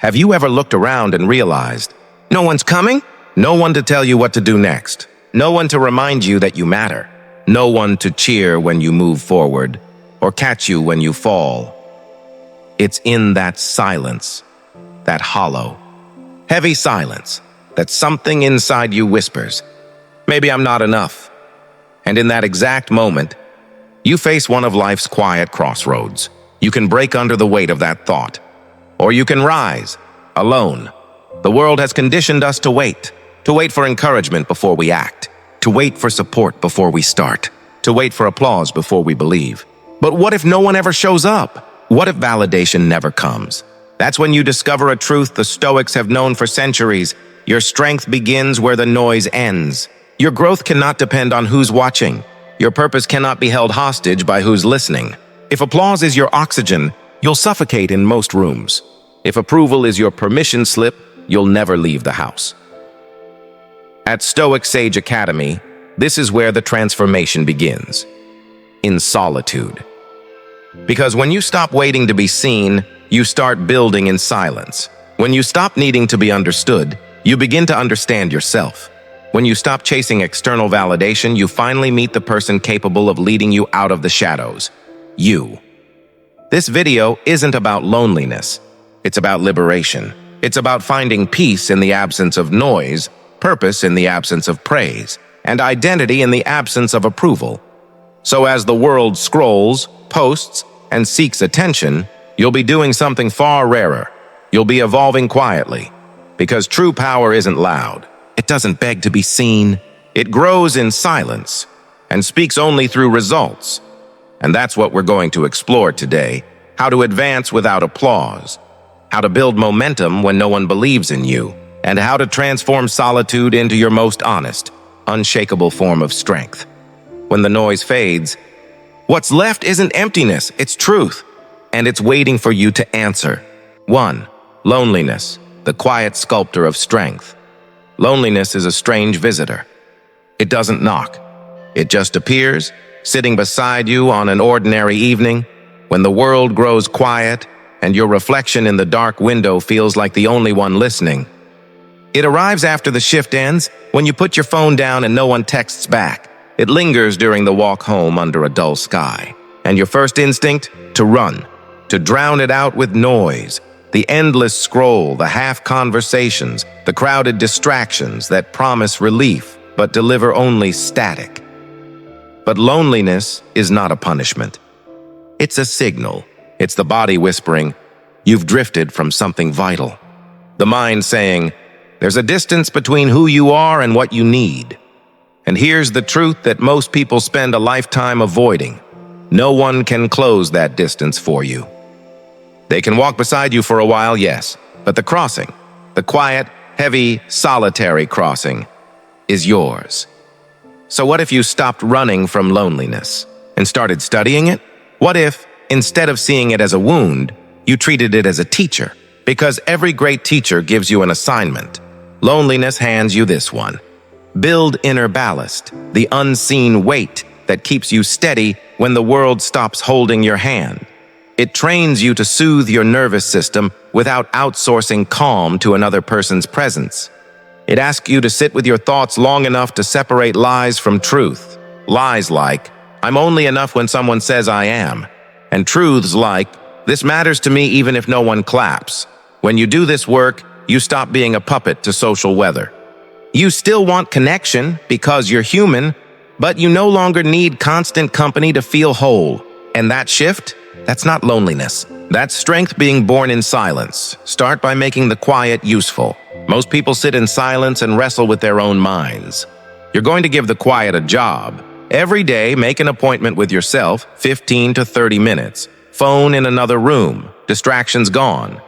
Have you ever looked around and realized, no one's coming? No one to tell you what to do next. No one to remind you that you matter. No one to cheer when you move forward or catch you when you fall. It's in that silence, that hollow, heavy silence, that something inside you whispers, maybe I'm not enough. And in that exact moment, you face one of life's quiet crossroads. You can break under the weight of that thought, or you can rise, alone. The world has conditioned us to wait for encouragement before we act, to wait for support before we start, to wait for applause before we believe. But what if no one ever shows up? What if validation never comes? That's when you discover a truth the Stoics have known for centuries. Your strength begins where the noise ends. Your growth cannot depend on who's watching. Your purpose cannot be held hostage by who's listening. If applause is your oxygen, you'll suffocate in most rooms. If approval is your permission slip, you'll never leave the house. At Stoic Sage Academy, this is where the transformation begins. In solitude. Because when you stop waiting to be seen, you start building in silence. When you stop needing to be understood, you begin to understand yourself. When you stop chasing external validation, you finally meet the person capable of leading you out of the shadows. You. This video isn't about loneliness. It's about liberation. It's about finding peace in the absence of noise, purpose in the absence of praise, and identity in the absence of approval. So as the world scrolls, posts, and seeks attention, you'll be doing something far rarer. You'll be evolving quietly. Because true power isn't loud. It doesn't beg to be seen. It grows in silence and speaks only through results. And that's what we're going to explore today. How to advance without applause. How to build momentum when no one believes in you. And how to transform solitude into your most honest, unshakable form of strength. When the noise fades, what's left isn't emptiness, it's truth. And it's waiting for you to answer. 1. Loneliness, the quiet sculptor of strength. Loneliness is a strange visitor. It doesn't knock. It just appears, sitting beside you on an ordinary evening, when the world grows quiet and your reflection in the dark window feels like the only one listening. It arrives after the shift ends, when you put your phone down and no one texts back. It lingers during the walk home under a dull sky. And your first instinct? To run. To drown it out with noise. The endless scroll, the half-conversations, the crowded distractions that promise relief but deliver only static. But loneliness is not a punishment. It's a signal. It's the body whispering, you've drifted from something vital. The mind saying, there's a distance between who you are and what you need. And here's the truth that most people spend a lifetime avoiding. No one can close that distance for you. They can walk beside you for a while, yes, but the crossing, the quiet, heavy, solitary crossing, is yours. So what if you stopped running from loneliness and started studying it? What if, instead of seeing it as a wound, you treated it as a teacher? Because every great teacher gives you an assignment. Loneliness hands you this one. Build inner ballast, the unseen weight that keeps you steady when the world stops holding your hand. It trains you to soothe your nervous system without outsourcing calm to another person's presence. It asks you to sit with your thoughts long enough to separate lies from truth. Lies like, I'm only enough when someone says I am. And truths like, this matters to me even if no one claps. When you do this work, you stop being a puppet to social weather. You still want connection because you're human, but you no longer need constant company to feel whole. And that shift? That's not loneliness. That's strength being born in silence. Start by making the quiet useful. Most people sit in silence and wrestle with their own minds. You're going to give the quiet a job. Every day, make an appointment with yourself, 15 to 30 minutes. Phone in another room. Distractions gone.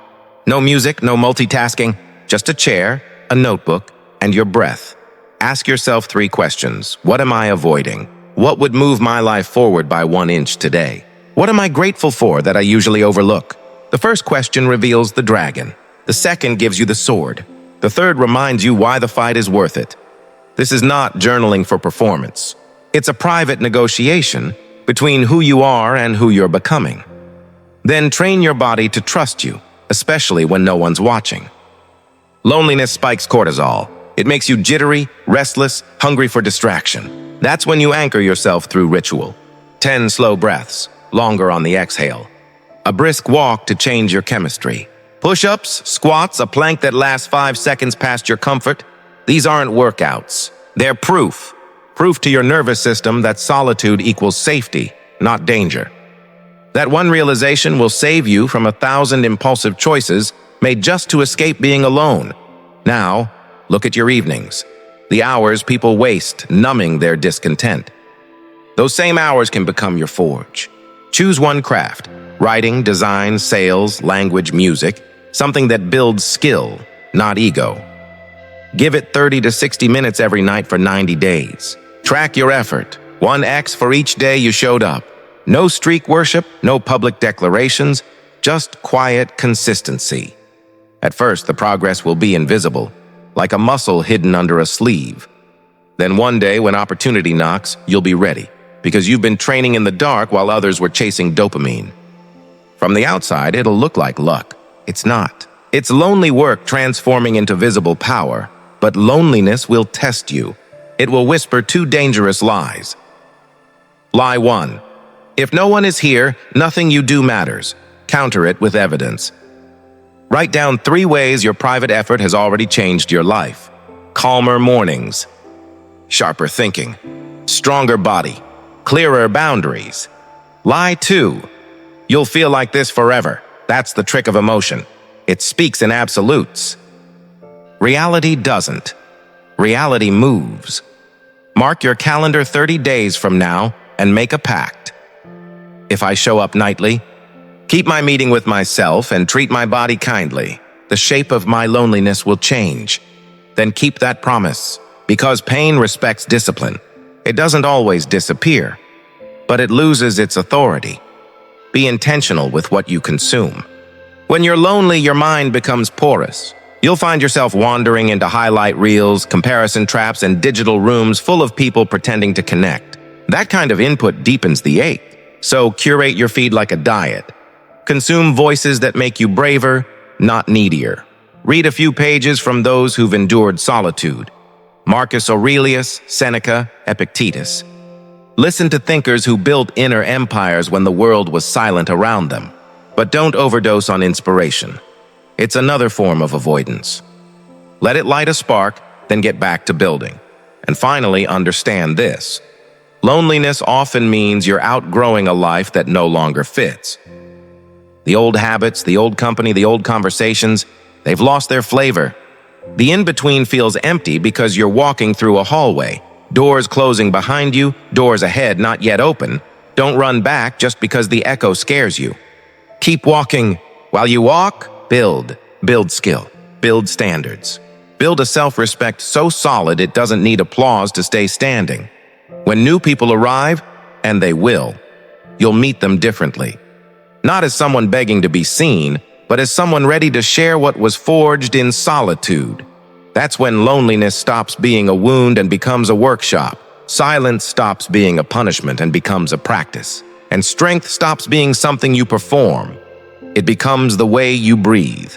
No music, no multitasking. Just a chair, a notebook, and your breath. Ask yourself 3 questions. What am I avoiding? What would move my life forward by 1 inch today? What am I grateful for that I usually overlook? The first question reveals the dragon. The second gives you the sword. The third reminds you why the fight is worth it. This is not journaling for performance. It's a private negotiation between who you are and who you're becoming. Then train your body to trust you. especially when no one's watching. Loneliness spikes cortisol. It makes you jittery, restless, hungry for distraction. That's when you anchor yourself through ritual. 10 slow breaths, longer on the exhale. A brisk walk to change your chemistry. Push-ups, squats, a plank that lasts 5 seconds past your comfort. These aren't workouts. They're proof. Proof to your nervous system that solitude equals safety, not danger. That one realization will save you from 1,000 impulsive choices made just to escape being alone. Now, look at your evenings. The hours people waste numbing their discontent. Those same hours can become your forge. Choose one craft: writing, design, sales, language, music, something that builds skill, not ego. Give it 30 to 60 minutes every night for 90 days. Track your effort. 1x for each day you showed up. No streak worship, no public declarations, just quiet consistency. At first, the progress will be invisible, like a muscle hidden under a sleeve. Then one day, when opportunity knocks, you'll be ready, because you've been training in the dark while others were chasing dopamine. From the outside, it'll look like luck. It's not. It's lonely work transforming into visible power, but loneliness will test you. It will whisper 2 dangerous lies. Lie 1. If no one is here, nothing you do matters. Counter it with evidence. Write down 3 ways your private effort has already changed your life. Calmer mornings, sharper thinking, stronger body, clearer boundaries. Lie 2. You'll feel like this forever. That's the trick of emotion. It speaks in absolutes. Reality doesn't. Reality moves. Mark your calendar 30 days from now and make a pact. If I show up nightly, keep my meeting with myself and treat my body kindly, the shape of my loneliness will change. Then keep that promise, because pain respects discipline. It doesn't always disappear, but it loses its authority. Be intentional with what you consume. When you're lonely, your mind becomes porous. You'll find yourself wandering into highlight reels, comparison traps, and digital rooms full of people pretending to connect. That kind of input deepens the ache. So curate your feed like a diet. Consume voices that make you braver, not needier. Read a few pages from those who've endured solitude. Marcus Aurelius, Seneca, Epictetus. Listen to thinkers who built inner empires when the world was silent around them. But don't overdose on inspiration. It's another form of avoidance. Let it light a spark, then get back to building. And finally, understand this. Loneliness often means you're outgrowing a life that no longer fits. The old habits, the old company, the old conversations, they've lost their flavor. The in-between feels empty because you're walking through a hallway. Doors closing behind you, doors ahead not yet open. Don't run back just because the echo scares you. Keep walking. While you walk, build. Build skill. Build standards. Build a self-respect so solid it doesn't need applause to stay standing. When new people arrive, and they will, you'll meet them differently. Not as someone begging to be seen, but as someone ready to share what was forged in solitude. That's when loneliness stops being a wound and becomes a workshop. Silence stops being a punishment and becomes a practice. And strength stops being something you perform. It becomes the way you breathe.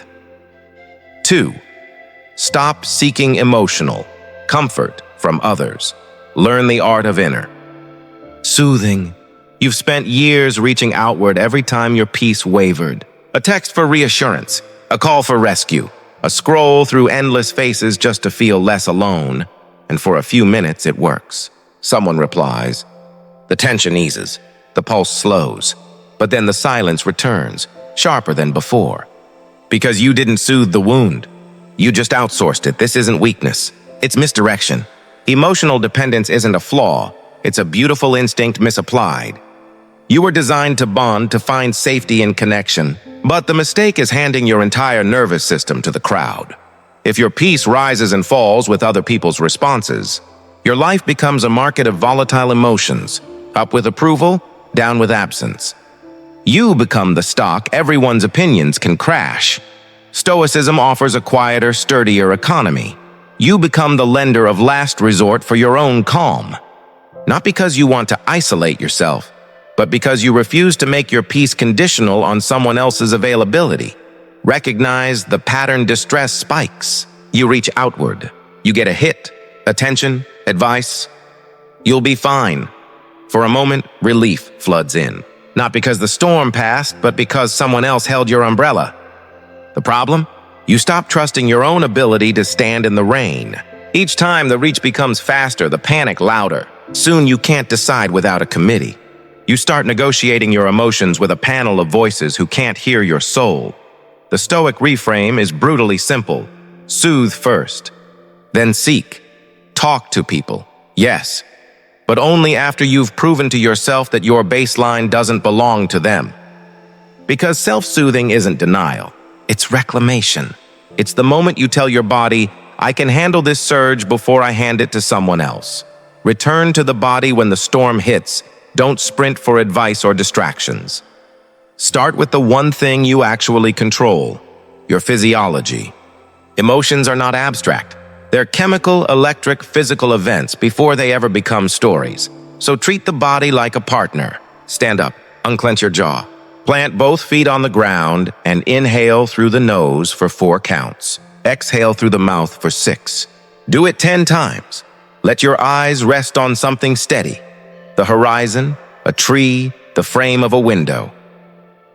2. Stop seeking emotional comfort from others. Learn the art of inner soothing. You've spent years reaching outward every time your peace wavered. A text for reassurance, a call for rescue, a scroll through endless faces just to feel less alone. And for a few minutes, it works. Someone replies. The tension eases. The pulse slows. But then the silence returns, sharper than before. Because you didn't soothe the wound. You just outsourced it. This isn't weakness. It's misdirection. Emotional dependence isn't a flaw. It's a beautiful instinct misapplied. You were designed to bond, to find safety in connection. But the mistake is handing your entire nervous system to the crowd. If your peace rises and falls with other people's responses, your life becomes a market of volatile emotions, up with approval, down with absence. You become the stock everyone's opinions can crash. Stoicism offers a quieter, sturdier economy. You become the lender of last resort for your own calm. Not because you want to isolate yourself, but because you refuse to make your peace conditional on someone else's availability. Recognize the pattern distress spikes. You reach outward. You get a hit, attention, advice. You'll be fine. For a moment, relief floods in. Not because the storm passed, but because someone else held your umbrella. The problem? You stop trusting your own ability to stand in the rain. Each time the reach becomes faster, the panic louder. Soon you can't decide without a committee. You start negotiating your emotions with a panel of voices who can't hear your soul. The Stoic reframe is brutally simple. Soothe first, then seek. Talk to people, yes, but only after you've proven to yourself that your baseline doesn't belong to them. Because self-soothing isn't denial, it's reclamation. It's the moment you tell your body, I can handle this surge before I hand it to someone else. Return to the body when the storm hits. Don't sprint for advice or distractions. Start with the one thing you actually control, your physiology. Emotions are not abstract. They're chemical, electric, physical events before they ever become stories. So treat the body like a partner. Stand up, unclench your jaw. Plant both feet on the ground and inhale through the nose for 4 counts. Exhale through the mouth for 6. Do it 10 times. Let your eyes rest on something steady. The horizon, a tree, the frame of a window.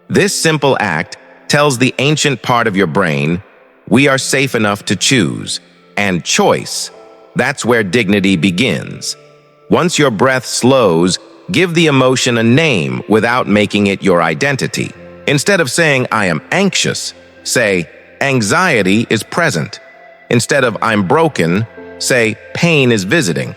This simple act tells the ancient part of your brain, we are safe enough to choose. And choice, that's where dignity begins. Once your breath slows, give the emotion a name without making it your identity. Instead of saying, I am anxious, say, anxiety is present. Instead of I'm broken, say, pain is visiting.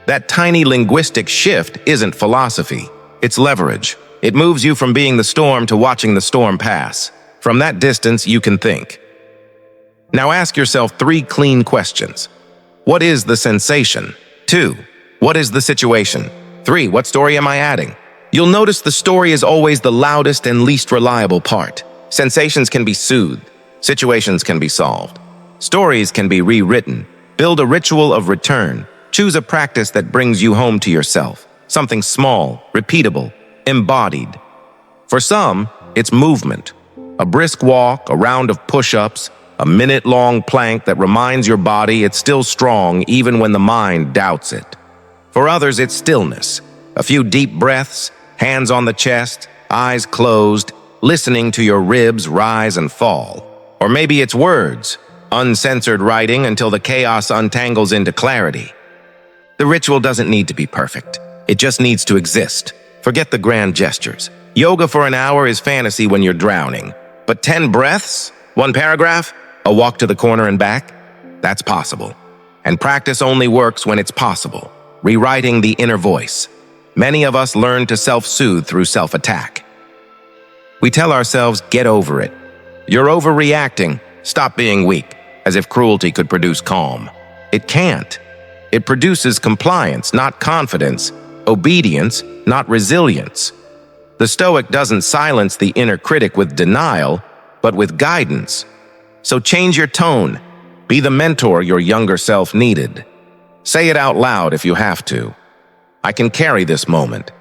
That tiny linguistic shift isn't philosophy, it's leverage. It moves you from being the storm to watching the storm pass. From that distance, you can think. Now ask yourself 3 clean questions. What is the sensation? 2. What is the situation? 3. What story am I adding? You'll notice the story is always the loudest and least reliable part. Sensations can be soothed. Situations can be solved. Stories can be rewritten. Build a ritual of return. Choose a practice that brings you home to yourself. Something small, repeatable, embodied. For some, it's movement. A brisk walk, a round of push-ups, a minute-long plank that reminds your body it's still strong even when the mind doubts it. For others, it's stillness. A few deep breaths, hands on the chest, eyes closed, listening to your ribs rise and fall. Or maybe it's words, uncensored writing until the chaos untangles into clarity. The ritual doesn't need to be perfect. It just needs to exist. Forget the grand gestures. Yoga for an hour is fantasy when you're drowning. But 10 breaths, 1 paragraph, a walk to the corner and back, that's possible. And practice only works when it's possible. Rewriting the inner voice. Many of us learn to self-soothe through self-attack. We tell ourselves, get over it. You're overreacting. Stop being weak, as if cruelty could produce calm. It can't. It produces compliance, not confidence, obedience, not resilience. The Stoic doesn't silence the inner critic with denial, but with guidance. So change your tone. Be the mentor your younger self needed. Say it out loud if you have to. I can carry this moment.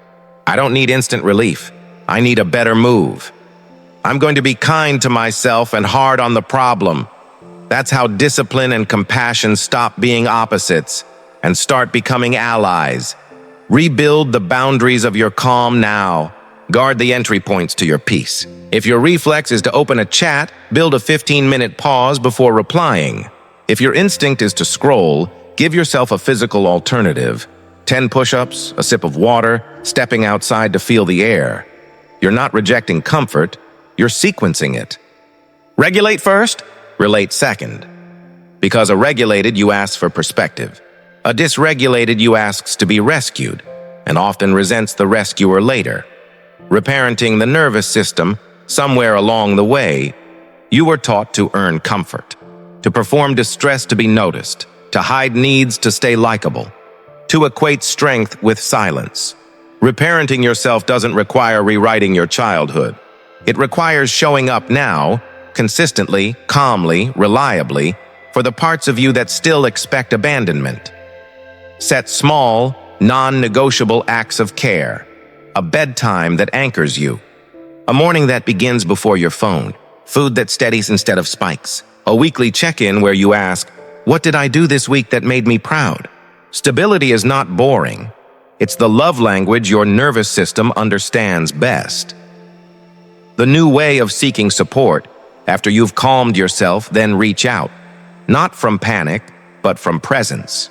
I don't need instant relief. I need a better move. I'm going to be kind to myself and hard on the problem. That's how discipline and compassion stop being opposites and start becoming allies. Rebuild the boundaries of your calm now. Guard the entry points to your peace. If your reflex is to open a chat, build a 15-minute pause before replying. If your instinct is to scroll, give yourself a physical alternative. 10 push-ups, a sip of water, stepping outside to feel the air. You're not rejecting comfort, you're sequencing it. Regulate first, relate second. Because a regulated, you ask for perspective. A dysregulated, you asks to be rescued, and often resents the rescuer later. Reparenting the nervous system, somewhere along the way, you were taught to earn comfort, to perform distress to be noticed, to hide needs to stay likable, to equate strength with silence. Reparenting yourself doesn't require rewriting your childhood. It requires showing up now, consistently, calmly, reliably, for the parts of you that still expect abandonment. Set small, non-negotiable acts of care. A bedtime that anchors you. A morning that begins before your phone. food that steadies instead of spikes, a weekly check-in where you ask, "What did I do this week that made me proud?" Stability is not boring. It's the love language your nervous system understands best. The new way of seeking support, after you've calmed yourself, then reach out. Not from panic, but from presence.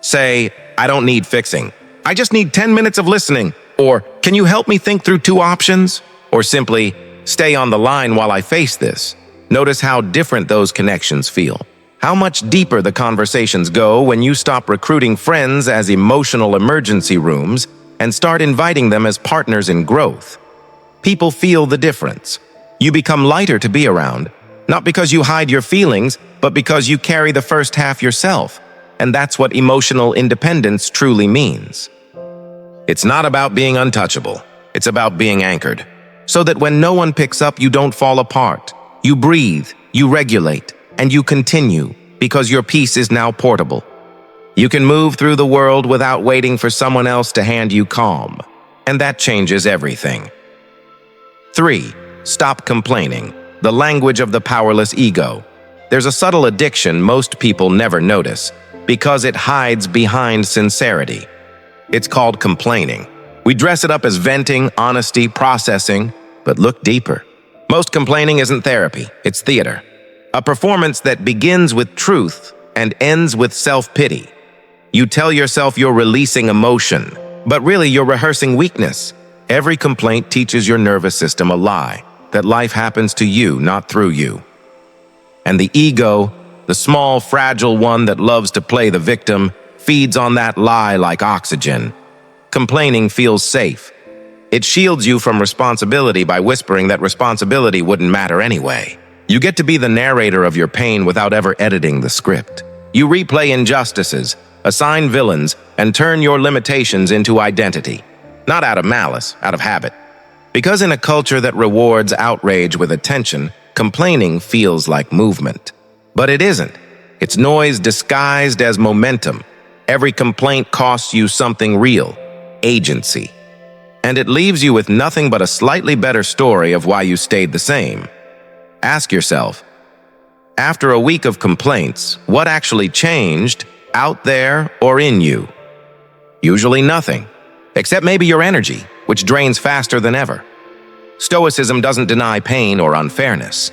Say, "I don't need fixing. I just need 10 minutes of listening." Or, "Can you help me think through two options?" Or simply, "Stay on the line while I face this." Notice how different those connections feel. How much deeper the conversations go when you stop recruiting friends as emotional emergency rooms and start inviting them as partners in growth. People feel the difference. You become lighter to be around, not because you hide your feelings, but because you carry the first half yourself. And that's what emotional independence truly means. It's not about being untouchable. It's about being anchored. So that when no one picks up, you don't fall apart. You breathe, you regulate, and you continue, because your peace is now portable. You can move through the world without waiting for someone else to hand you calm. And that changes everything. 3. Stop complaining. The language of the powerless ego. There's a subtle addiction most people never notice, because it hides behind sincerity. It's called complaining. We dress it up as venting, honesty, processing, but look deeper. Most complaining isn't therapy, it's theater. A performance that begins with truth and ends with self-pity. You tell yourself you're releasing emotion, but really you're rehearsing weakness. Every complaint teaches your nervous system a lie, that life happens to you, not through you. And the ego, the small, fragile one that loves to play the victim, feeds on that lie like oxygen. Complaining feels safe. It shields you from responsibility by whispering that responsibility wouldn't matter anyway. You get to be the narrator of your pain without ever editing the script. You replay injustices, assign villains, and turn your limitations into identity. Not out of malice, out of habit. Because in a culture that rewards outrage with attention, complaining feels like movement. But it isn't. It's noise disguised as momentum. Every complaint costs you something real, agency. And it leaves you with nothing but a slightly better story of why you stayed the same. Ask yourself, after a week of complaints, what actually changed out there or in you? Usually nothing, except maybe your energy, which drains faster than ever. Stoicism doesn't deny pain or unfairness.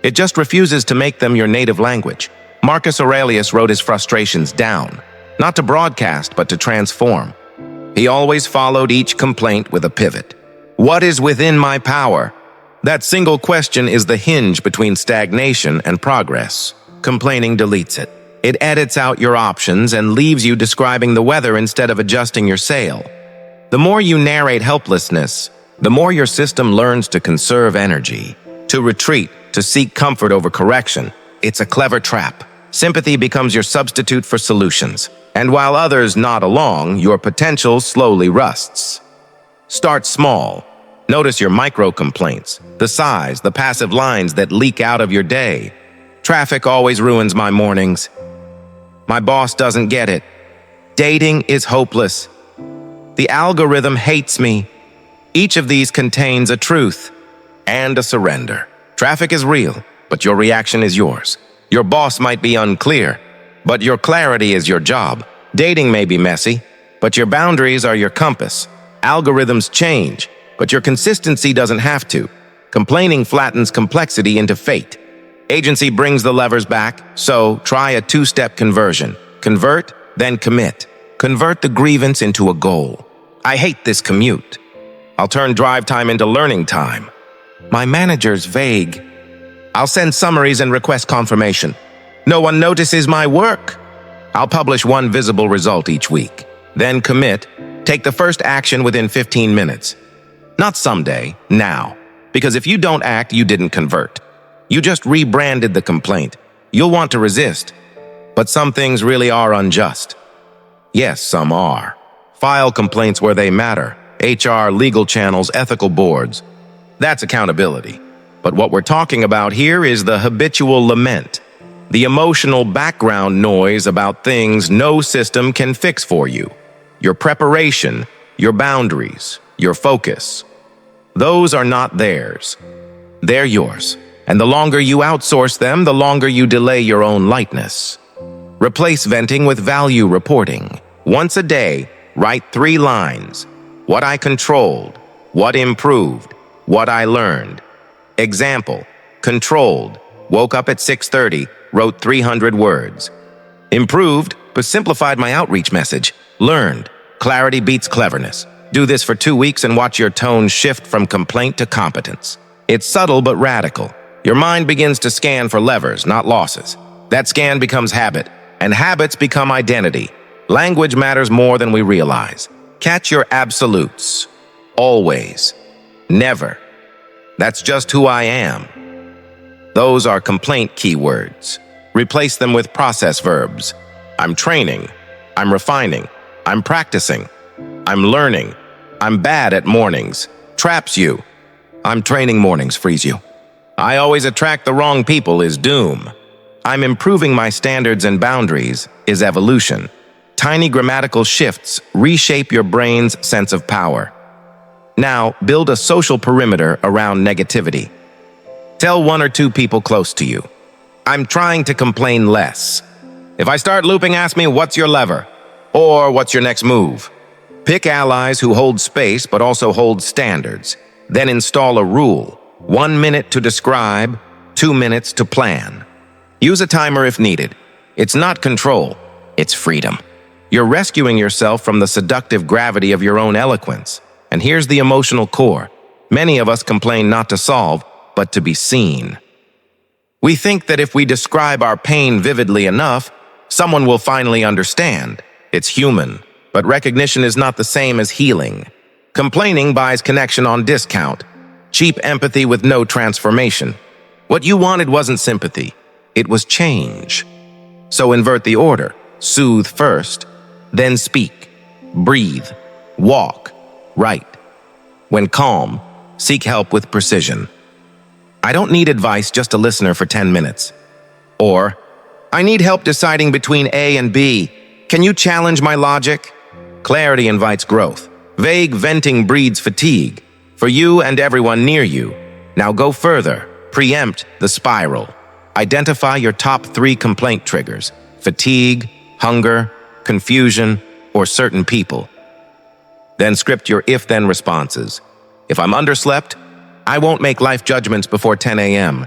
It just refuses to make them your native language. Marcus Aurelius wrote his frustrations down, not to broadcast, but to transform. He always followed each complaint with a pivot. What is within my power? That single question is the hinge between stagnation and progress. Complaining deletes it. It edits out your options and leaves you describing the weather instead of adjusting your sail. The more you narrate helplessness, the more your system learns to conserve energy, to retreat, to seek comfort over correction. It's a clever trap. Sympathy becomes your substitute for solutions. And while others nod along, your potential slowly rusts. Start small. Notice your micro-complaints, the sighs, the passive lines that leak out of your day. Traffic always ruins my mornings. My boss doesn't get it. Dating is hopeless. The algorithm hates me. Each of these contains a truth and a surrender. Traffic is real, but your reaction is yours. Your boss might be unclear, but your clarity is your job. Dating may be messy, but your boundaries are your compass. Algorithms change, but your consistency doesn't have to. Complaining flattens complexity into fate. Agency brings the levers back, so try a two-step conversion. Convert, then commit. Convert the grievance into a goal. I hate this commute. I'll turn drive time into learning time. My manager's vague. I'll send summaries and request confirmation. No one notices my work. I'll publish one visible result each week. Then commit. Take the first action within 15 minutes. Not someday, now. Because if you don't act, you didn't convert. You just rebranded the complaint. You'll want to resist. But some things really are unjust. Yes, some are. File complaints where they matter. HR, legal channels, ethical boards. That's accountability. But what we're talking about here is the habitual lament. The emotional background noise about things no system can fix for you. Your preparation, your boundaries, your focus. Those are not theirs. They're yours. And the longer you outsource them, the longer you delay your own lightness. Replace venting with value reporting. Once a day, write 3 lines. What I controlled, what improved, what I learned. Example, controlled, woke up at 6:30, wrote 300 words. Improved, but simplified my outreach message. Learned, clarity beats cleverness. Do this for 2 weeks and watch your tone shift from complaint to competence. It's subtle but radical. Your mind begins to scan for levers, not losses. That scan becomes habit, and habits become identity. Language matters more than we realize. Catch your absolutes. Always. Never. That's just who I am. Those are complaint keywords. Replace them with process verbs. I'm training. I'm refining. I'm practicing. I'm learning. I'm bad at mornings. Traps you. I'm training mornings frees you. I always attract the wrong people is doom. I'm improving my standards and boundaries is evolution. Tiny grammatical shifts reshape your brain's sense of power. Now, build a social perimeter around negativity. Tell 1 or 2 people close to you. I'm trying to complain less. If I start looping, ask me, what's your lever? Or what's your next move? Pick allies who hold space but also hold standards. Then install a rule. 1 minute to describe, 2 minutes to plan. Use a timer if needed. It's not control, it's freedom. You're rescuing yourself from the seductive gravity of your own eloquence. And here's the emotional core. Many of us complain not to solve, but to be seen. We think that if we describe our pain vividly enough, someone will finally understand. It's human, but recognition is not the same as healing. Complaining buys connection on discount. Cheap empathy with no transformation. What you wanted wasn't sympathy. It was change. So invert the order. Soothe first, then speak. Breathe. Walk. Write. When calm, seek help with precision. I don't need advice, just a listener for 10 minutes. Or, I need help deciding between A and B. Can you challenge my logic? Clarity invites growth. Vague venting breeds fatigue. For you and everyone near you. Now go further. Preempt the spiral. Identify your top 3 complaint triggers: fatigue, hunger, confusion, or certain people. Then script your if-then responses. If I'm underslept, I won't make life judgments before 10 a.m.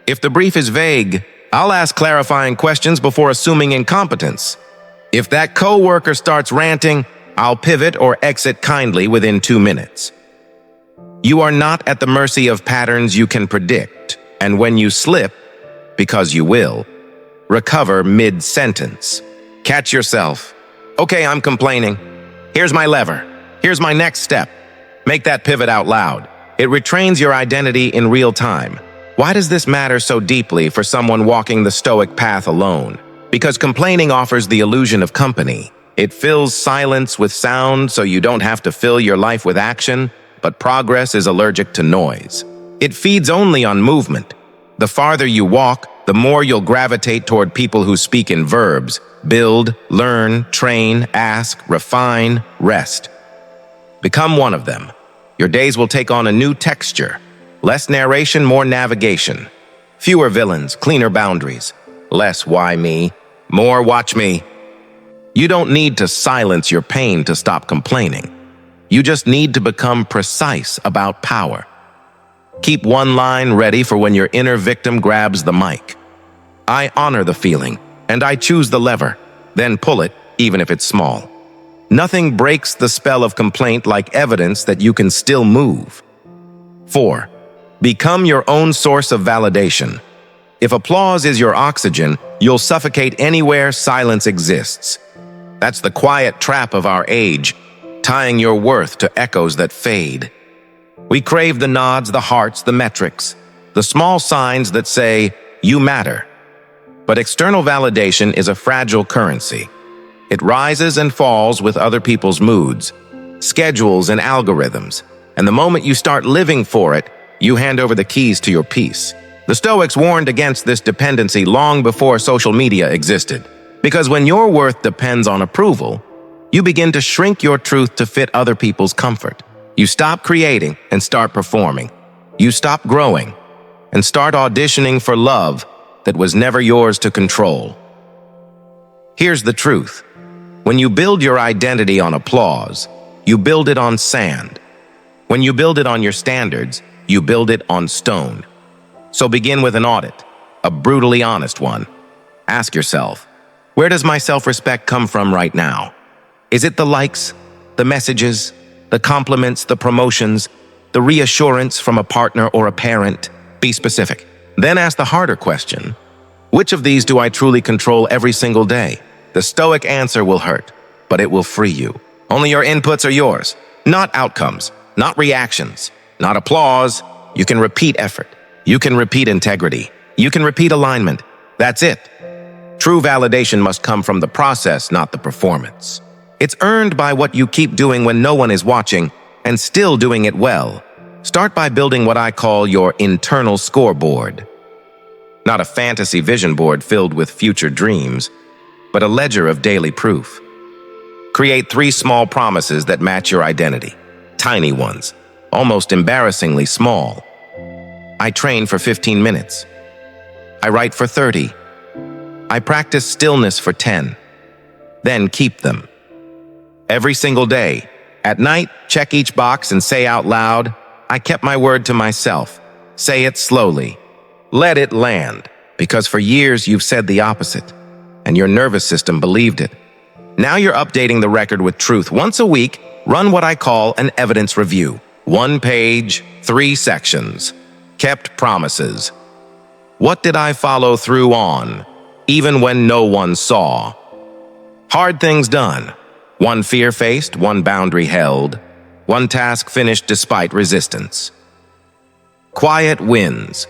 If the brief is vague, I'll ask clarifying questions before assuming incompetence. If that coworker starts ranting, I'll pivot or exit kindly within 2 minutes. You are not at the mercy of patterns you can predict, and when you slip, because you will, recover mid-sentence. Catch yourself. Okay, I'm complaining. Here's my lever. Here's my next step. Make that pivot out loud. It retrains your identity in real time. Why does this matter so deeply for someone walking the Stoic path alone? Because complaining offers the illusion of company. It fills silence with sound so you don't have to fill your life with action, but progress is allergic to noise. It feeds only on movement. The farther you walk, the more you'll gravitate toward people who speak in verbs: build, learn, train, ask, refine, rest. Become one of them. Your days will take on a new texture. Less narration, more navigation. Fewer villains, cleaner boundaries. Less why me, more watch me. You don't need to silence your pain to stop complaining. You just need to become precise about power. Keep one line ready for when your inner victim grabs the mic. I honor the feeling, and I choose the lever. Then pull it, even if it's small. Nothing breaks the spell of complaint like evidence that you can still move. 4. Become your own source of validation. If applause is your oxygen, you'll suffocate anywhere silence exists. That's the quiet trap of our age, tying your worth to echoes that fade. We crave the nods, the hearts, the metrics, the small signs that say, you matter. But external validation is a fragile currency. It rises and falls with other people's moods, schedules, and algorithms. And the moment you start living for it, you hand over the keys to your peace. The Stoics warned against this dependency long before social media existed. Because when your worth depends on approval, you begin to shrink your truth to fit other people's comfort. You stop creating and start performing. You stop growing and start auditioning for love that was never yours to control. Here's the truth. When you build your identity on applause, you build it on sand. When you build it on your standards, you build it on stone. So begin with an audit, a brutally honest one. Ask yourself, where does my self-respect come from right now? Is it the likes, the messages, the compliments, the promotions, the reassurance from a partner or a parent? Be specific. Then ask the harder question. Which of these do I truly control every single day? The Stoic answer will hurt, but it will free you. Only your inputs are yours, not outcomes, not reactions, not applause. You can repeat effort. You can repeat integrity. You can repeat alignment. That's it. True validation must come from the process, not the performance. It's earned by what you keep doing when no one is watching and still doing it well. Start by building what I call your internal scoreboard. Not a fantasy vision board filled with future dreams, but a ledger of daily proof. Create 3 small promises that match your identity. Tiny ones, almost embarrassingly small. I train for 15 minutes. I write for 30. I practice stillness for 10. Then keep them. Every single day. At night, check each box and say out loud, I kept my word to myself. Say it slowly. Let it land, because for years you've said the opposite, and your nervous system believed it. Now you're updating the record with truth. Once a week, run what I call an evidence review. 1 page, 3 sections. Kept promises. What did I follow through on, even when no one saw? Hard things done. 1 fear faced, 1 boundary held, 1 task finished despite resistance. Quiet wins.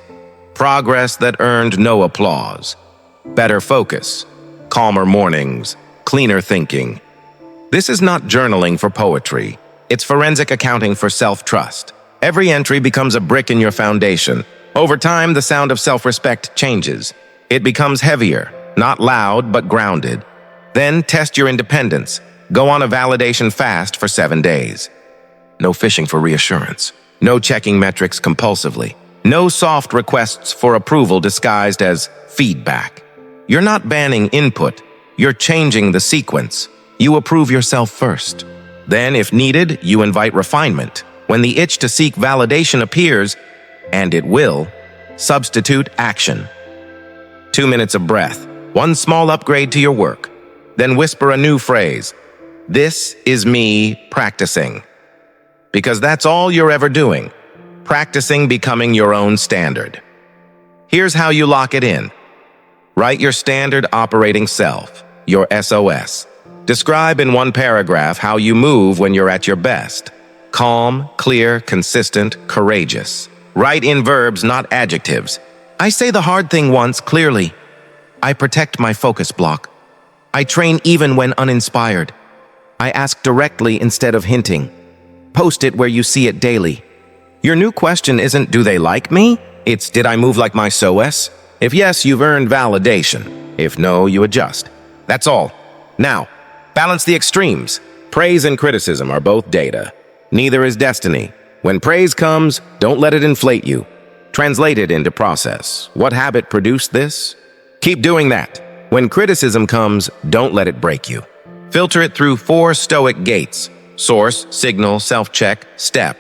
Progress that earned no applause. Better focus. Calmer mornings. Cleaner thinking. This is not journaling for poetry. It's forensic accounting for self-trust. Every entry becomes a brick in your foundation. Over time, the sound of self-respect changes. It becomes heavier, not loud, but grounded. Then test your independence. Go on a validation fast for 7 days. No fishing for reassurance. No checking metrics compulsively. No soft requests for approval disguised as feedback. You're not banning input. You're changing the sequence. You approve yourself first. Then, if needed, you invite refinement. When the itch to seek validation appears, and it will, substitute action. 2 minutes of breath. 1 small upgrade to your work. Then whisper a new phrase. This is me practicing. Because that's all you're ever doing. Practicing becoming your own standard. Here's how you lock it in. Write your standard operating self, your SOS. Describe in 1 paragraph how you move when you're at your best. Calm, clear, consistent, courageous. Write in verbs, not adjectives. I say the hard thing once clearly. I protect my focus block. I train even when uninspired. I ask directly instead of hinting. Post it where you see it daily. Your new question isn't, do they like me? It's, did I move like my SOS? If yes, you've earned validation. If no, you adjust. That's all. Now, balance the extremes. Praise and criticism are both data. Neither is destiny. When praise comes, don't let it inflate you. Translate it into process. What habit produced this? Keep doing that. When criticism comes, don't let it break you. Filter it through 4 Stoic gates: source, signal, self-check, step.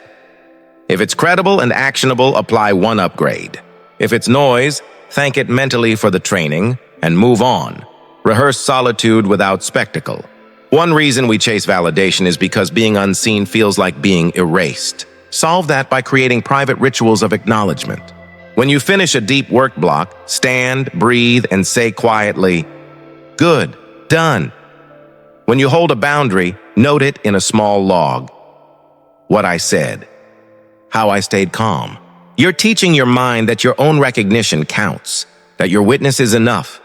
If it's credible and actionable, apply 1 upgrade. If it's noise, thank it mentally for the training and move on. Rehearse solitude without spectacle. One reason we chase validation is because being unseen feels like being erased. Solve that by creating private rituals of acknowledgement. When you finish a deep work block, stand, breathe, and say quietly, "Good, done." When you hold a boundary, note it in a small log. What I said. How I stayed calm. You're teaching your mind that your own recognition counts, that your witness is enough.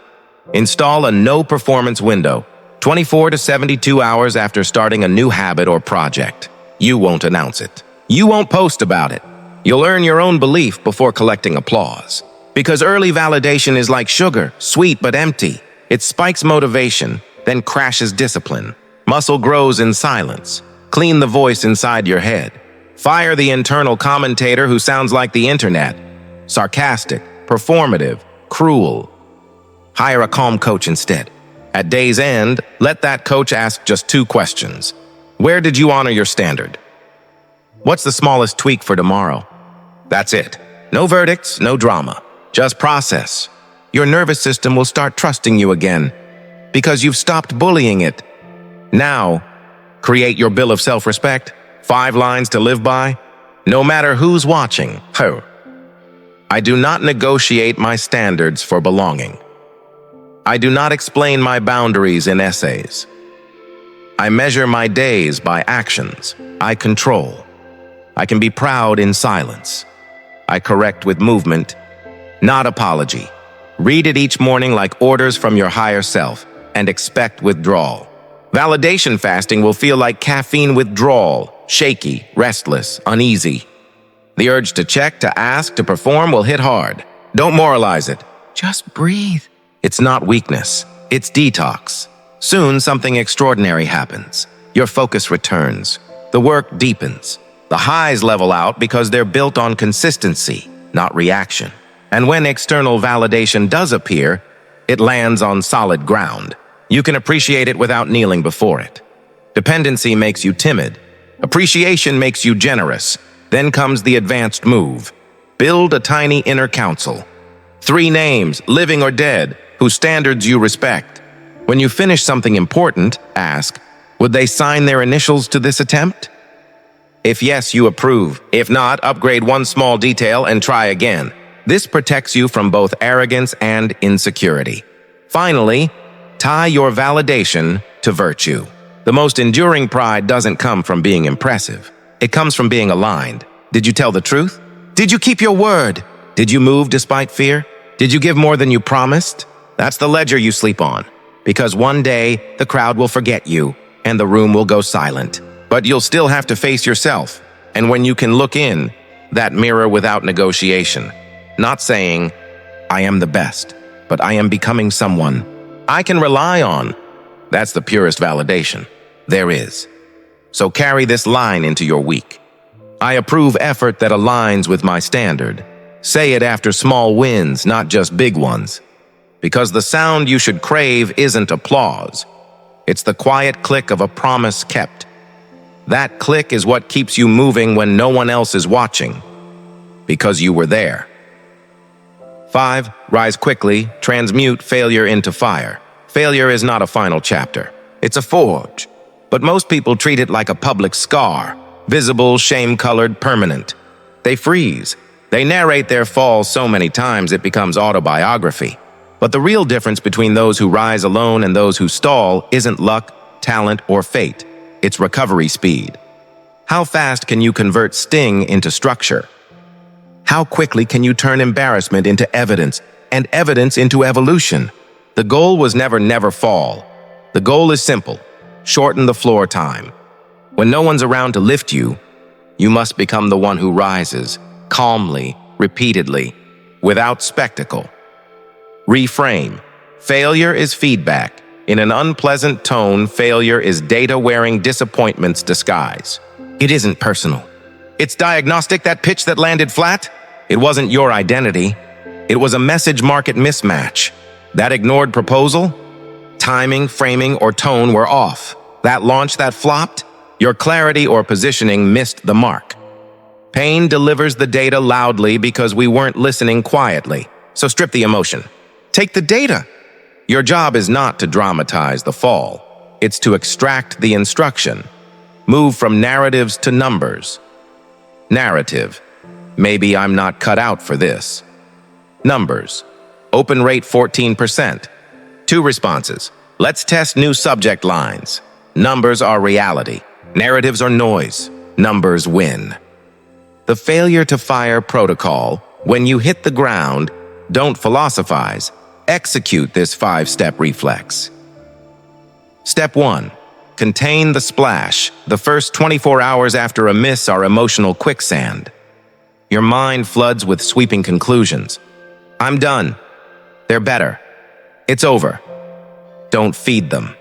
Install a no-performance window, 24 to 72 hours after starting a new habit or project. You won't announce it. You won't post about it. You'll earn your own belief before collecting applause. Because early validation is like sugar, sweet but empty. It spikes motivation, then crashes discipline. Muscle grows in silence. Clean the voice inside your head. Fire the internal commentator who sounds like the internet. sarcastic, performative, cruel. Hire a calm coach instead. At day's end, let that coach ask just 2 questions. Where did you honor your standard? What's the smallest tweak for tomorrow? That's it. No verdicts, no drama. Just process. Your nervous system will start trusting you again because you've stopped bullying it. Now, create your bill of self-respect. 5 lines to live by. No matter who's watching. I do not negotiate my standards for belonging. I do not explain my boundaries in essays. I measure my days by actions. I control. I can be proud in silence. I correct with movement, not apology. Read it each morning like orders from your higher self and expect withdrawal. Validation fasting will feel like caffeine withdrawal, shaky, restless, uneasy. The urge to check, to ask, to perform will hit hard. Don't moralize it. Just breathe. It's not weakness. It's detox. Soon something extraordinary happens. Your focus returns. The work deepens. The highs level out because they're built on consistency, not reaction. And when external validation does appear, it lands on solid ground. You can appreciate it without kneeling before it. Dependency makes you timid. Appreciation makes you generous. Then comes the advanced move. Build a tiny inner council. 3 names, living or dead, whose standards you respect. When you finish something important, ask, would they sign their initials to this attempt? If yes, you approve. If not, upgrade 1 small detail and try again. This protects you from both arrogance and insecurity. Finally, tie your validation to virtue. The most enduring pride doesn't come from being impressive. It comes from being aligned. Did you tell the truth? Did you keep your word? Did you move despite fear? Did you give more than you promised? That's the ledger you sleep on. Because one day, the crowd will forget you, and the room will go silent. But you'll still have to face yourself. And when you can look in, that mirror without negotiation. Not saying, I am the best, but I am becoming someone I can rely on. That's the purest validation there is. So carry this line into your week. I approve effort that aligns with my standard. Say it after small wins, not just big ones. Because the sound you should crave isn't applause. It's the quiet click of a promise kept. That click is what keeps you moving when no one else is watching. Because you were there. 5. Rise quickly, transmute failure into fire. Failure is not a final chapter. It's a forge. But most people treat it like a public scar. Visible, shame-colored, permanent. They freeze. They narrate their fall so many times it becomes autobiography. But the real difference between those who rise alone and those who stall isn't luck, talent, or fate. It's recovery speed. How fast can you convert sting into structure? How quickly can you turn embarrassment into evidence and evidence into evolution? The goal was never fall. The goal is simple. Shorten the floor time. When no one's around to lift you, you must become the one who rises, calmly, repeatedly, without spectacle. Reframe. Failure is feedback. In an unpleasant tone, failure is data-wearing disappointment's disguise. It isn't personal. It's diagnostic. That pitch that landed flat? It wasn't your identity. It was a message market mismatch. That ignored proposal? Timing, framing, or tone were off. That launch that flopped? Your clarity or positioning missed the mark. Pain delivers the data loudly because we weren't listening quietly. So strip the emotion. Take the data. Your job is not to dramatize the fall. It's to extract the instruction. Move from narratives to numbers. Narrative. Maybe I'm not cut out for this. Numbers. Open rate 14%. 2 responses. Let's test new subject lines. Numbers are reality. Narratives are noise. Numbers win. The failure to fire protocol. When you hit the ground, don't philosophize. Execute this 5-step reflex. Step 1. Contain the splash. The first 24 hours after a miss are emotional quicksand. Your mind floods with sweeping conclusions. I'm done. They're better. It's over. Don't feed them.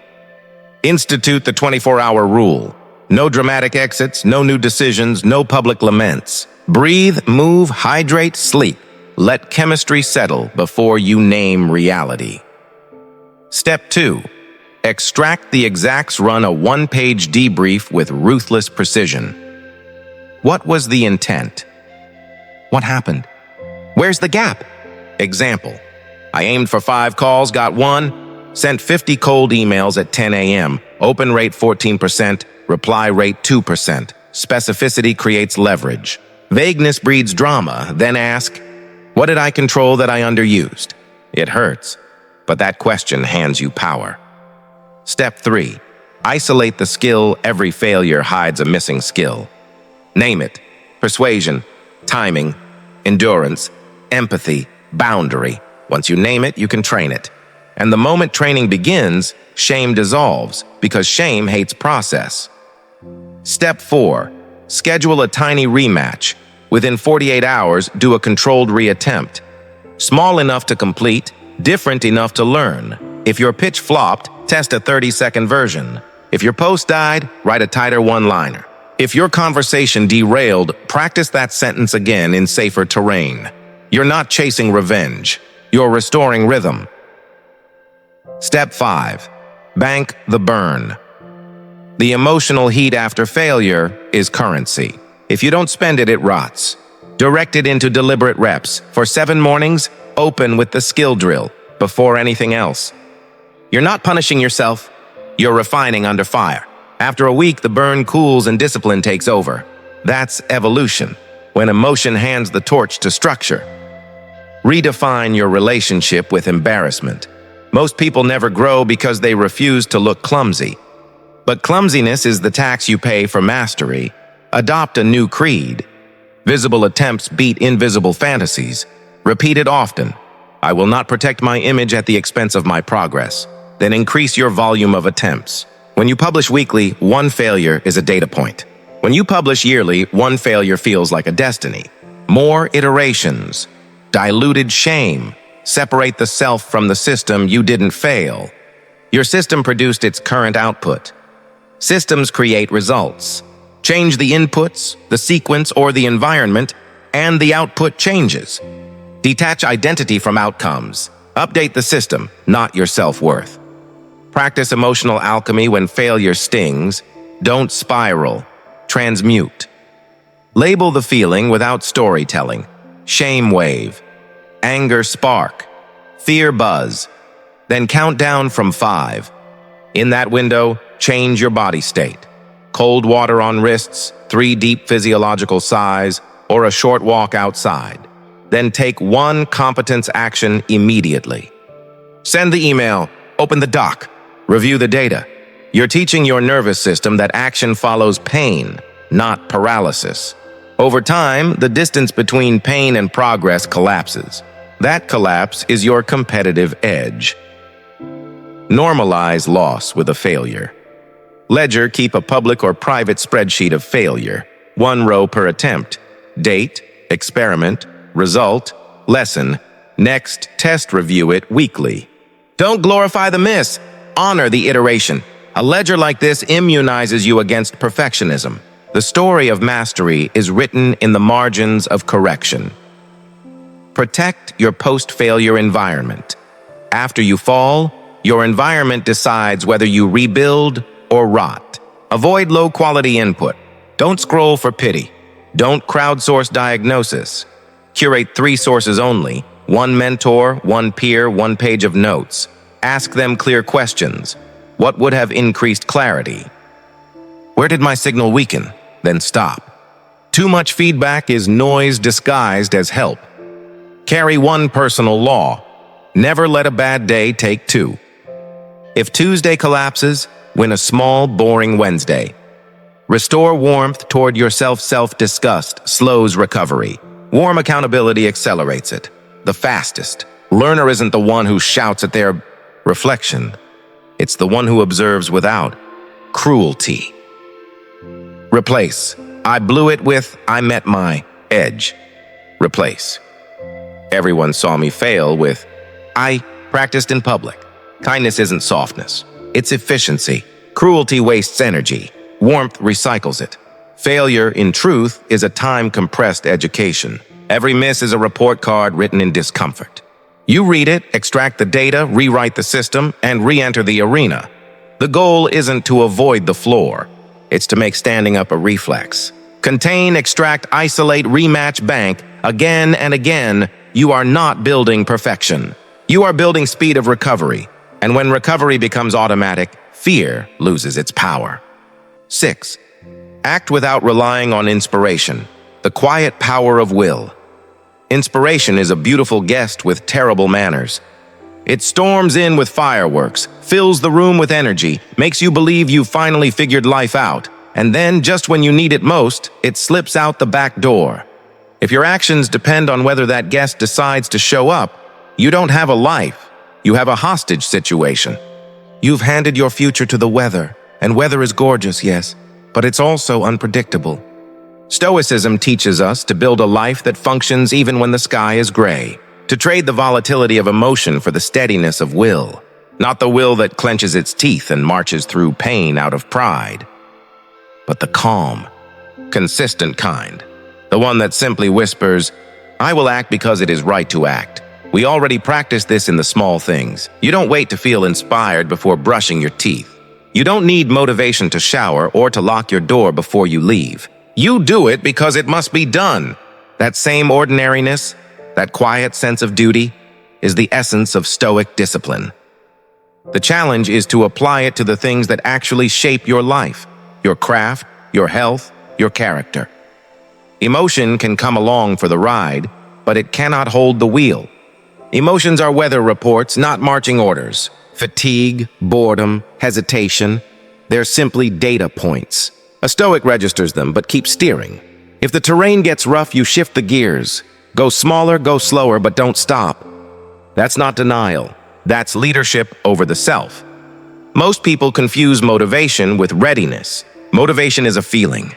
Institute the 24-hour rule. No dramatic exits, no new decisions, no public laments. Breathe, move, hydrate, sleep. Let chemistry settle before you name reality. Step 2. Extract the exacts. Run a one-page debrief with ruthless precision. What was the intent? What happened? Where's the gap? Example. I aimed for 5 calls, got 1, sent 50 cold emails at 10 a.m., open rate 14%, reply rate 2%. Specificity creates leverage. Vagueness breeds drama. Then ask, what did I control that I underused? It hurts, but that question hands you power. Step 3. Isolate the skill. Every failure hides a missing skill. Name it. Persuasion, timing, endurance, empathy, boundary. Once you name it, you can train it. And the moment training begins, shame dissolves, because shame hates process. Step 4. Schedule a tiny rematch. Within 48 hours, do a controlled reattempt. Small enough to complete, different enough to learn. If your pitch flopped, test a 30-second version. If your post died, write a tighter one-liner. If your conversation derailed, practice that sentence again in safer terrain. You're not chasing revenge. You're restoring rhythm. Step 5. Bank the burn. The emotional heat after failure is currency. If you don't spend it, it rots. Direct it into deliberate reps. For 7 mornings, open with the skill drill before anything else. You're not punishing yourself. You're refining under fire. After a week, the burn cools and discipline takes over. That's evolution, when emotion hands the torch to structure. Redefine your relationship with embarrassment. Most people never grow because they refuse to look clumsy. But clumsiness is the tax you pay for mastery. Adopt a new creed. Visible attempts beat invisible fantasies. Repeat it often. I will not protect my image at the expense of my progress. Then increase your volume of attempts. When you publish weekly, 1 failure is a data point. When you publish yearly, 1 failure feels like a destiny. More iterations. Diluted shame. Separate the self from the system. You didn't fail. Your system produced its current output. Systems create results. Change the inputs, the sequence, or the environment, and the output changes. Detach identity from outcomes. Update the system, not your self-worth. Practice emotional alchemy. When failure stings, don't spiral. Transmute. Label the feeling without storytelling. Shame wave. Anger spark. Fear buzz. Then count down from 5. In that window, change your body state. Cold water on wrists, 3 deep physiological sighs, or a short walk outside. Then take 1 competence action immediately. Send the email, open the doc, review the data. You're teaching your nervous system that action follows pain, not paralysis. Over time, the distance between pain and progress collapses. That collapse is your competitive edge. Normalize loss with a failure. Ledger. Keep a public or private spreadsheet of failure. 1 row per attempt. Date, experiment, result, lesson. Next, test review it weekly. Don't glorify the miss. Honor the iteration. A ledger like this immunizes you against perfectionism. The story of mastery is written in the margins of correction. Protect your post-failure environment. After you fall, your environment decides whether you rebuild or rot. Avoid low-quality input. Don't scroll for pity. Don't crowdsource diagnosis. Curate 3 sources only: 1 mentor, 1 peer, 1 page of notes. Ask them clear questions. What would have increased clarity? Where did my signal weaken? Then stop. Too much feedback is noise disguised as help. Carry 1 personal law. Never let a bad day take 2. If Tuesday collapses, win a small, boring Wednesday. Restore warmth toward yourself. Self-disgust slows recovery. Warm accountability accelerates it. The fastest. Learner isn't the one who shouts at their reflection. It's the one who observes without cruelty. Replace. I blew it with I met my edge. Replace. Everyone saw me fail with I practiced in public. Kindness isn't softness. It's efficiency. Cruelty wastes energy. Warmth recycles it. Failure, in truth, is a time-compressed education. Every miss is a report card written in discomfort. You read it, extract the data, rewrite the system, and re-enter the arena. The goal isn't to avoid the floor. It's to make standing up a reflex. Contain, extract, isolate, rematch, bank. Again and again, you are not building perfection. You are building speed of recovery. And when recovery becomes automatic, fear loses its power. 6. Act without relying on inspiration. The quiet power of will. Inspiration is a beautiful guest with terrible manners. It storms in with fireworks, fills the room with energy, makes you believe you've finally figured life out, and then, just when you need it most, it slips out the back door. If your actions depend on whether that guest decides to show up, you don't have a life. You have a hostage situation. You've handed your future to the weather, and weather is gorgeous, yes, but it's also unpredictable. Stoicism teaches us to build a life that functions even when the sky is gray, to trade the volatility of emotion for the steadiness of will, not the will that clenches its teeth and marches through pain out of pride, but the calm, consistent kind, the one that simply whispers, "I will act because it is right to act." We already practice this in the small things. You don't wait to feel inspired before brushing your teeth. You don't need motivation to shower or to lock your door before you leave. You do it because it must be done. That same ordinariness, that quiet sense of duty, is the essence of Stoic discipline. The challenge is to apply it to the things that actually shape your life, your craft, your health, your character. Emotion can come along for the ride, but it cannot hold the wheel. Emotions are weather reports, not marching orders. Fatigue, boredom, hesitation, they're simply data points. A Stoic registers them, but keeps steering. If the terrain gets rough, you shift the gears. Go smaller, go slower, but don't stop. That's not denial. That's leadership over the self. Most people confuse motivation with readiness. Motivation is a feeling.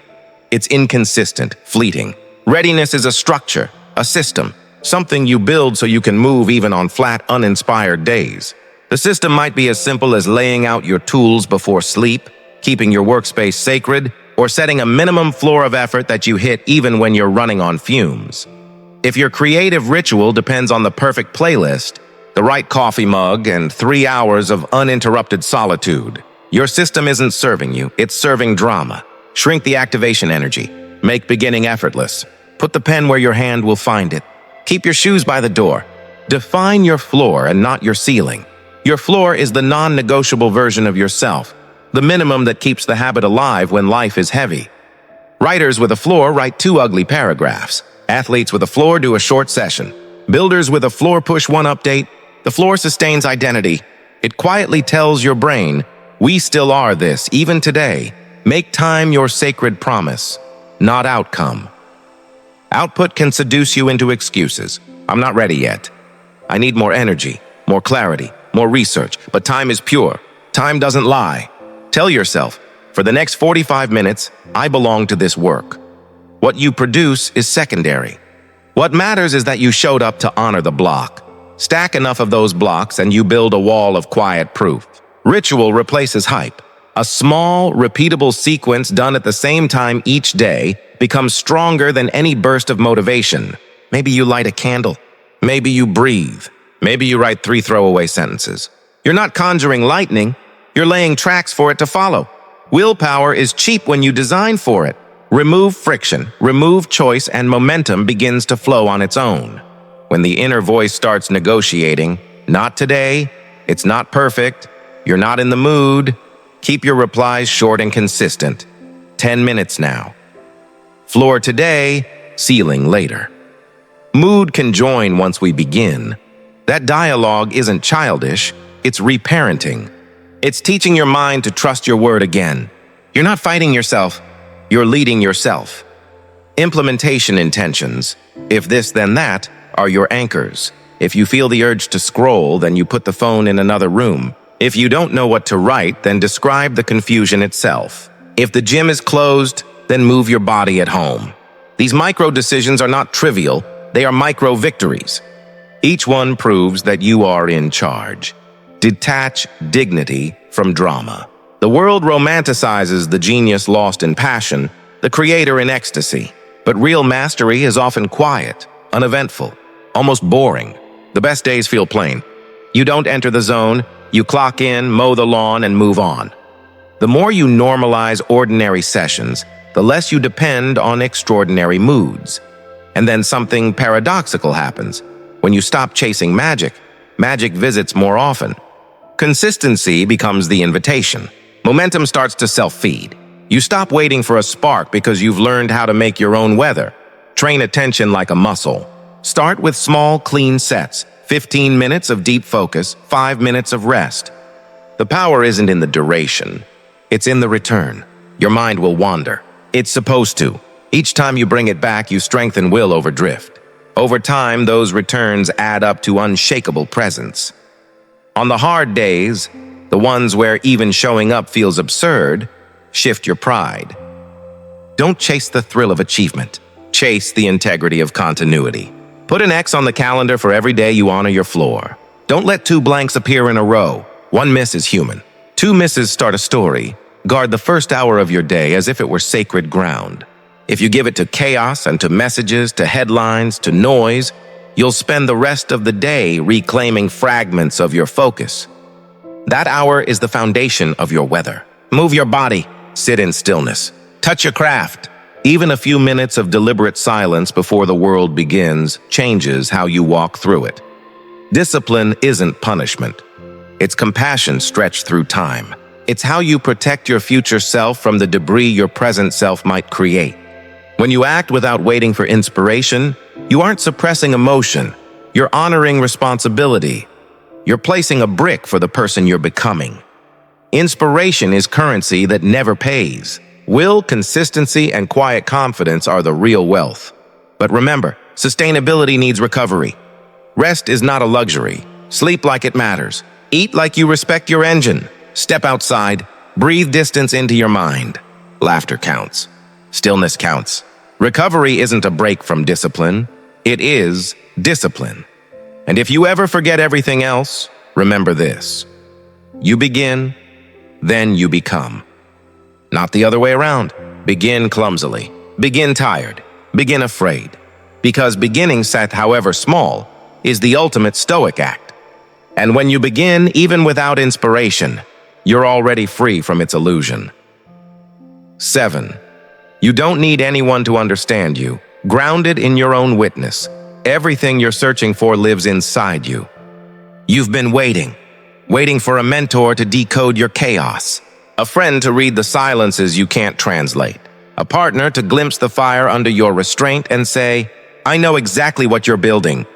It's inconsistent, fleeting. Readiness is a structure, a system, something you build so you can move even on flat, uninspired days. The system might be as simple as laying out your tools before sleep, keeping your workspace sacred, or setting a minimum floor of effort that you hit even when you're running on fumes. If your creative ritual depends on the perfect playlist, the right coffee mug, and 3 hours of uninterrupted solitude, your system isn't serving you, it's serving drama. Shrink the activation energy. Make beginning effortless. Put the pen where your hand will find it. Keep your shoes by the door. Define your floor and not your ceiling. Your floor is the non-negotiable version of yourself, the minimum that keeps the habit alive when life is heavy. Writers with a floor write 2 ugly paragraphs. Athletes with a floor do a short session. Builders with a floor push 1 update. The floor sustains identity. It quietly tells your brain, we still are this, even today. Make time your sacred promise, not outcome. Output can seduce you into excuses. I'm not ready yet. I need more energy, more clarity, more research, but time is pure. Time doesn't lie. Tell yourself, for the next 45 minutes, I belong to this work. What you produce is secondary. What matters is that you showed up to honor the block. Stack enough of those blocks and you build a wall of quiet proof. Ritual replaces hype. A small, repeatable sequence done at the same time each day becomes stronger than any burst of motivation. Maybe you light a candle. Maybe you breathe. Maybe you write 3 throwaway sentences. You're not conjuring lightning. You're laying tracks for it to follow. Willpower is cheap when you design for it. Remove friction, remove choice, and momentum begins to flow on its own. When the inner voice starts negotiating, not today, it's not perfect, you're not in the mood, keep your replies short and consistent. 10 minutes now. Floor today, ceiling later. Mood can join once we begin. That dialogue isn't childish, it's reparenting. It's teaching your mind to trust your word again. You're not fighting yourself, you're leading yourself. Implementation intentions, if this then that, are your anchors. If you feel the urge to scroll, then you put the phone in another room. If you don't know what to write, then describe the confusion itself. If the gym is closed, then move your body at home. These micro decisions are not trivial, they are micro victories. Each one proves that you are in charge. Detach dignity from drama. The world romanticizes the genius lost in passion, the creator in ecstasy. But real mastery is often quiet. uneventful, almost boring. The best days feel plain. You don't enter the zone, you clock in, mow the lawn, and move on. The more you normalize ordinary sessions, the less you depend on extraordinary moods. And then something paradoxical happens. When you stop chasing magic, magic visits more often. Consistency becomes the invitation. Momentum starts to self-feed. You stop waiting for a spark because you've learned how to make your own weather. Train attention like a muscle. Start with small, clean sets. 15 minutes of deep focus, 5 minutes of rest. The power isn't in the duration. It's in the return. Your mind will wander. It's supposed to. Each time you bring it back, you strengthen will over drift. Over time, those returns add up to unshakable presence. On the hard days, the ones where even showing up feels absurd, shift your pride. Don't chase the thrill of achievement. Chase the integrity of continuity. Put an X on the calendar for every day you honor your floor. Don't let 2 blanks appear in a row. 1 miss is human. 2 misses start a story. Guard the first hour of your day as if it were sacred ground. If you give it to chaos and to messages, to headlines, to noise, you'll spend the rest of the day reclaiming fragments of your focus. That hour is the foundation of your weather. Move your body, sit in stillness, touch your craft. Even a few minutes of deliberate silence before the world begins changes how you walk through it. Discipline isn't punishment. It's compassion stretched through time. It's how you protect your future self from the debris your present self might create. When you act without waiting for inspiration, you aren't suppressing emotion. You're honoring responsibility. You're placing a brick for the person you're becoming. Inspiration is currency that never pays. Will, consistency, and quiet confidence are the real wealth. But remember, sustainability needs recovery. Rest is not a luxury. Sleep like it matters. Eat like you respect your engine. Step outside. Breathe distance into your mind. Laughter counts. Stillness counts. Recovery isn't a break from discipline. It is discipline. And if you ever forget everything else, remember this. You begin, then you become. Not the other way around. Begin clumsily. Begin tired. Begin afraid. Because beginning set, however small, is the ultimate Stoic act. And when you begin, even without inspiration, you're already free from its illusion. 7. You don't need anyone to understand you. Grounded in your own witness, everything you're searching for lives inside you. You've been waiting for a mentor to decode your chaos. A friend to read the silences you can't translate. A partner to glimpse the fire under your restraint and say, I know exactly what you're building.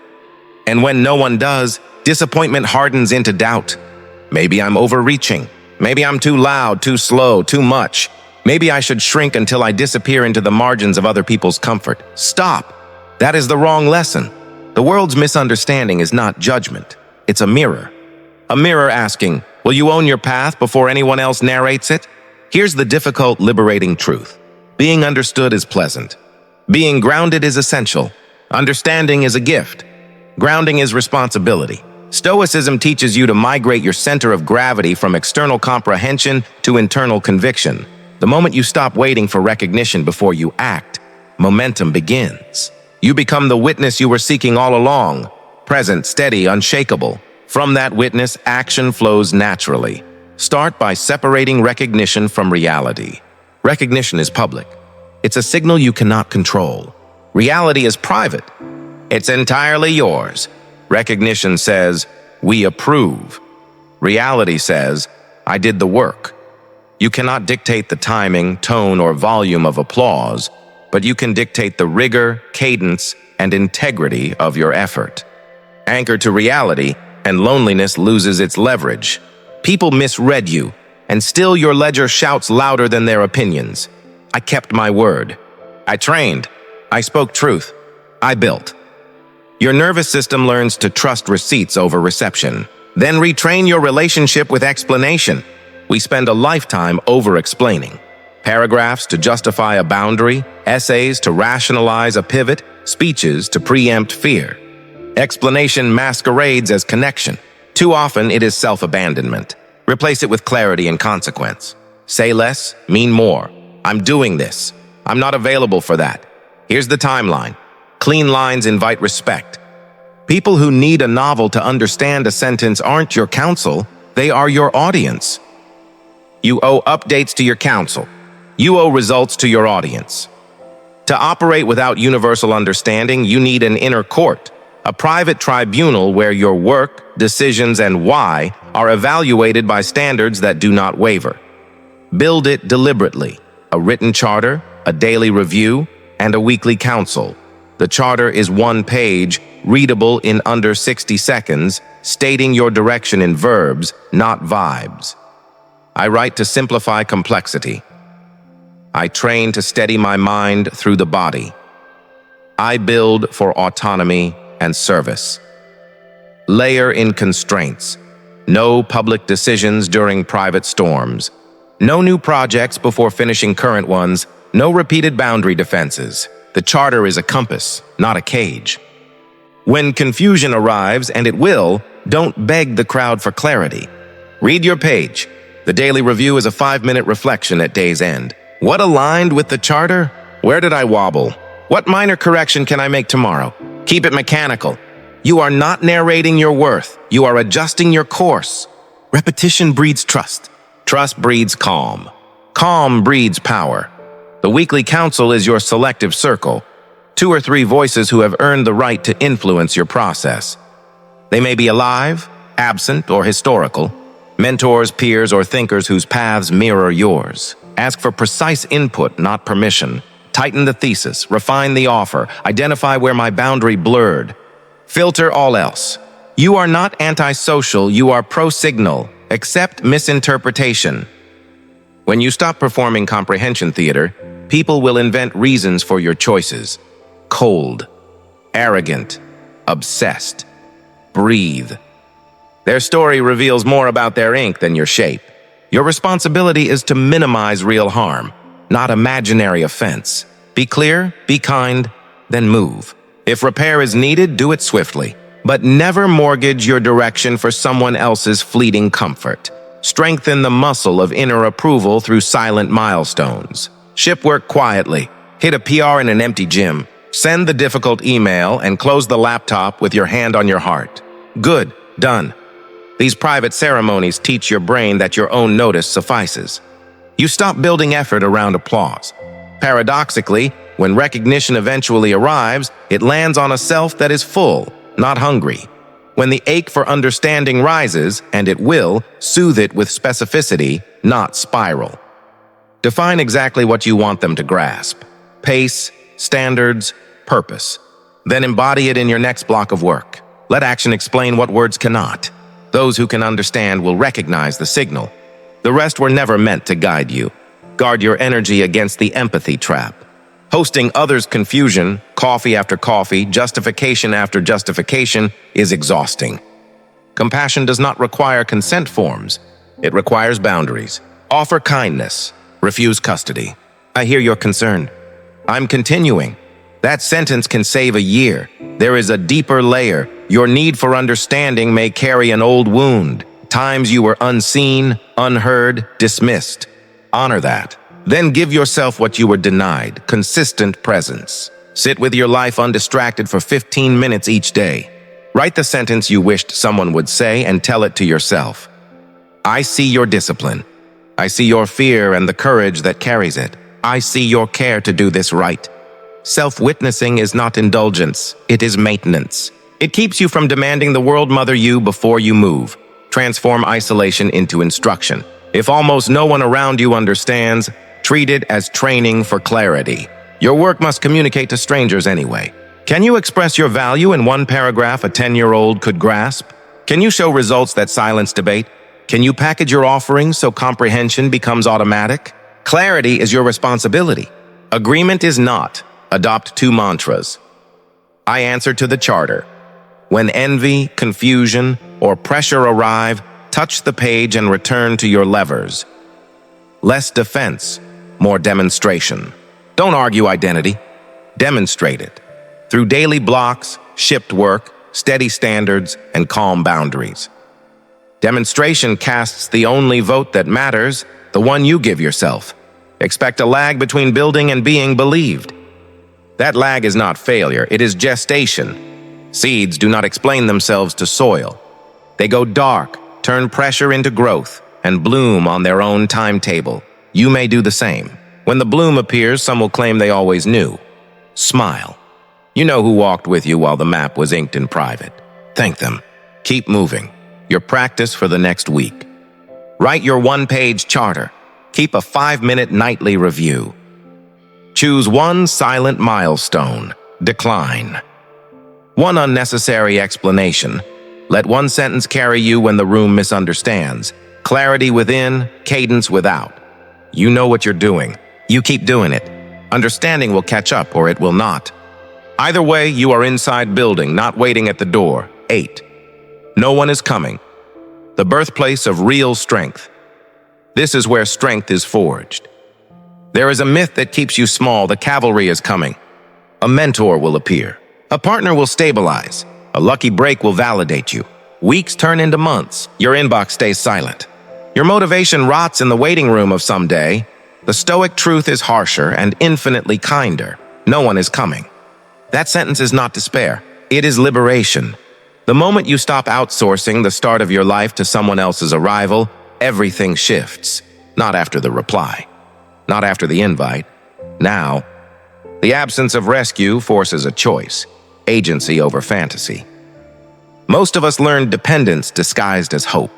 And when no one does, disappointment hardens into doubt. Maybe I'm overreaching. Maybe I'm too loud, too slow, too much. Maybe I should shrink until I disappear into the margins of other people's comfort. Stop. That is the wrong lesson. The world's misunderstanding is not judgment. It's a mirror. A mirror asking, will you own your path before anyone else narrates it? Here's the difficult, liberating truth. Being understood is pleasant. Being grounded is essential. Understanding is a gift. Grounding is responsibility. Stoicism teaches you to migrate your center of gravity from external comprehension to internal conviction. The moment you stop waiting for recognition before you act, momentum begins. You become the witness you were seeking all along, present, steady, unshakable. From that witness, action flows naturally. Start by separating recognition from reality. Recognition is public. It's a signal you cannot control. Reality is private. It's entirely yours. Recognition says, we approve. Reality says, I did the work. You cannot dictate the timing, tone, or volume of applause, but you can dictate the rigor, cadence, and integrity of your effort. Anchored to reality, and loneliness loses its leverage. People misread you, and still your ledger shouts louder than their opinions. I kept my word. I trained. I spoke truth. I built. Your nervous system learns to trust receipts over reception. Then retrain your relationship with explanation. We spend a lifetime over-explaining. Paragraphs to justify a boundary, essays to rationalize a pivot, speeches to preempt fear. Explanation masquerades as connection. Too often, it is self-abandonment. Replace it with clarity and consequence. Say less, mean more. I'm doing this. I'm not available for that. Here's the timeline. Clean lines invite respect. People who need a novel to understand a sentence aren't your counsel, they are your audience. You owe updates to your counsel. You owe results to your audience. To operate without universal understanding, you need an inner court, a private tribunal where your work, decisions, and why are evaluated by standards that do not waver. Build it deliberately: a written charter, a daily review, and a weekly counsel. The charter is one page, readable in under 60 seconds, stating your direction in verbs, not vibes. I write to simplify complexity. I train to steady my mind through the body. I build for autonomy and service. Layer in constraints. No public decisions during private storms. No new projects before finishing current ones. No repeated boundary defenses. The charter is a compass, not a cage. When confusion arrives, and it will, don't beg the crowd for clarity. Read your page. The daily review is a 5-minute reflection at day's end. What aligned with the charter? Where did I wobble? What minor correction can I make tomorrow? Keep it mechanical. You are not narrating your worth. You are adjusting your course. Repetition breeds trust. Trust breeds calm. Calm breeds power. The weekly counsel is your selective circle. 2 or 3 voices who have earned the right to influence your process. They may be alive, absent, or historical. Mentors, peers, or thinkers whose paths mirror yours. Ask for precise input, not permission. Tighten the thesis, refine the offer, identify where my boundary blurred. Filter all else. You are not antisocial, you are pro-signal. Accept misinterpretation. When you stop performing comprehension theater, people will invent reasons for your choices. Cold, arrogant, obsessed. Breathe. Their story reveals more about their ink than your shape. Your responsibility is to minimize real harm, not imaginary offense. Be clear, be kind, then move. If repair is needed, do it swiftly. But never mortgage your direction for someone else's fleeting comfort. Strengthen the muscle of inner approval through silent milestones. Ship work quietly. Hit a PR in an empty gym. Send the difficult email and close the laptop with your hand on your heart. Good. Done. These private ceremonies teach your brain that your own notice suffices. You stop building effort around applause. Paradoxically, when recognition eventually arrives, it lands on a self that is full, not hungry. When the ache for understanding rises, and it will, soothe it with specificity, not spiral. Define exactly what you want them to grasp. Pace, standards, purpose. Then embody it in your next block of work. Let action explain what words cannot. Those who can understand will recognize the signal. The rest were never meant to guide you. Guard your energy against the empathy trap. Hosting others' confusion, coffee after coffee, justification after justification, is exhausting. Compassion does not require consent forms. It requires boundaries. Offer kindness. Refuse custody. I hear you're concerned. I'm continuing. That sentence can save a year. There is a deeper layer. Your need for understanding may carry an old wound. Times you were unseen, unheard, dismissed. Honor that. Then give yourself what you were denied, consistent presence. Sit with your life undistracted for 15 minutes each day. Write the sentence you wished someone would say and tell it to yourself. I see your discipline. I see your fear and the courage that carries it. I see your care to do this right. Self-witnessing is not indulgence, it is maintenance. It keeps you from demanding the world mother you before you move. Transform isolation into instruction. If almost no one around you understands, treat it as training for clarity. Your work must communicate to strangers anyway. Can you express your value in one paragraph a 10-year-old could grasp? Can you show results that silence debate? Can you package your offerings so comprehension becomes automatic? Clarity is your responsibility. Agreement is not. Adopt 2 mantras. I answer to the charter. When envy, confusion, or pressure arrive, touch the page and return to your levers. Less defense, more demonstration. Don't argue identity. Demonstrate it. Through daily blocks, shipped work, steady standards, and calm boundaries. Demonstration casts the only vote that matters, the one you give yourself. Expect a lag between building and being believed. That lag is not failure, it is gestation. Seeds do not explain themselves to soil. They go dark, turn pressure into growth, and bloom on their own timetable. You may do the same. When the bloom appears, some will claim they always knew. Smile. You know who walked with you while the map was inked in private. Thank them. Keep moving. Your practice for the next week. Write your one-page charter. Keep a 5-minute nightly review. Choose one silent milestone. Decline. One unnecessary explanation. Let one sentence carry you when the room misunderstands. Clarity within, cadence without. You know what you're doing. You keep doing it. Understanding will catch up or it will not. Either way, you are inside building, not waiting at the door. 8. No one is coming. The birthplace of real strength. This is where strength is forged. There is a myth that keeps you small. The cavalry is coming. A mentor will appear. A partner will stabilize. A lucky break will validate you. Weeks turn into months. Your inbox stays silent. Your motivation rots in the waiting room of someday. The Stoic truth is harsher and infinitely kinder. No one is coming. That sentence is not despair. It is liberation. The moment you stop outsourcing the start of your life to someone else's arrival, everything shifts. Not after the reply. Not after the invite. Now. The absence of rescue forces a choice. Agency over fantasy. Most of us learned dependence disguised as hope.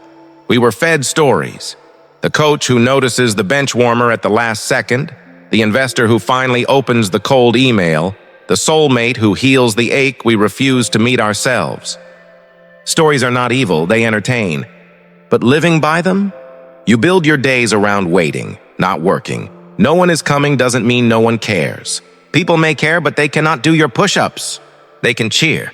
We were fed stories. The coach who notices the bench warmer at the last second, the investor who finally opens the cold email, the soulmate who heals the ache we refuse to meet ourselves. Stories are not evil, they entertain. But living by them? You build your days around waiting, not working. No one is coming doesn't mean no one cares. People may care, but they cannot do your push-ups. They can cheer.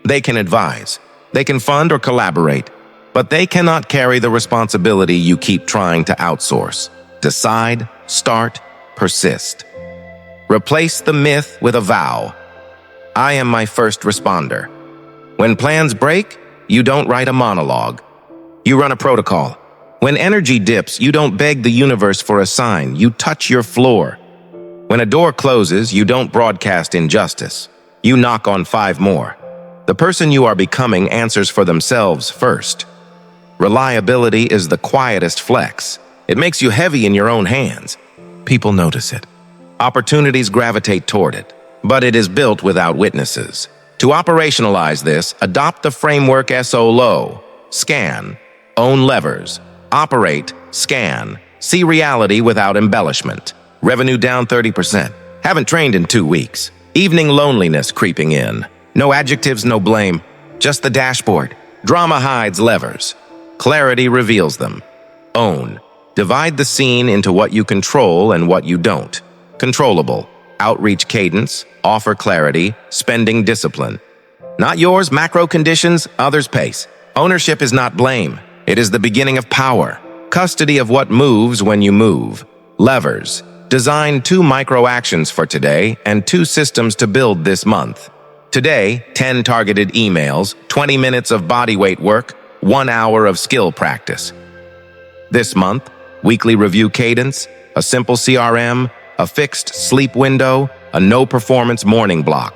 They can advise. They can fund or collaborate. But they cannot carry the responsibility you keep trying to outsource. Decide, start, persist. Replace the myth with a vow. I am my first responder. When plans break, you don't write a monologue. You run a protocol. When energy dips, you don't beg the universe for a sign. You touch your floor. When a door closes, you don't broadcast injustice. You knock on 5 more. The person you are becoming answers for themselves first. Reliability is the quietest flex. It makes you heavy in your own hands. People notice it. Opportunities gravitate toward it, but it is built without witnesses. To operationalize this, adopt the framework SOLO. Scan, own levers, operate, scan, see reality without embellishment. Revenue down 30%. Haven't trained in 2 weeks. Evening loneliness creeping in. No adjectives, no blame. Just the dashboard. Drama hides levers. Clarity reveals them. Own. Divide the scene into what you control and what you don't. Controllable. Outreach cadence, offer clarity, spending discipline. Not yours, macro conditions, others' pace. Ownership is not blame. It is the beginning of power. Custody of what moves when you move. Levers. Design 2 micro actions for today and 2 systems to build this month. Today, 10 targeted emails, 20 minutes of bodyweight work, 1 hour of skill practice. This month, weekly review cadence, a simple CRM, a fixed sleep window, a no-performance morning block.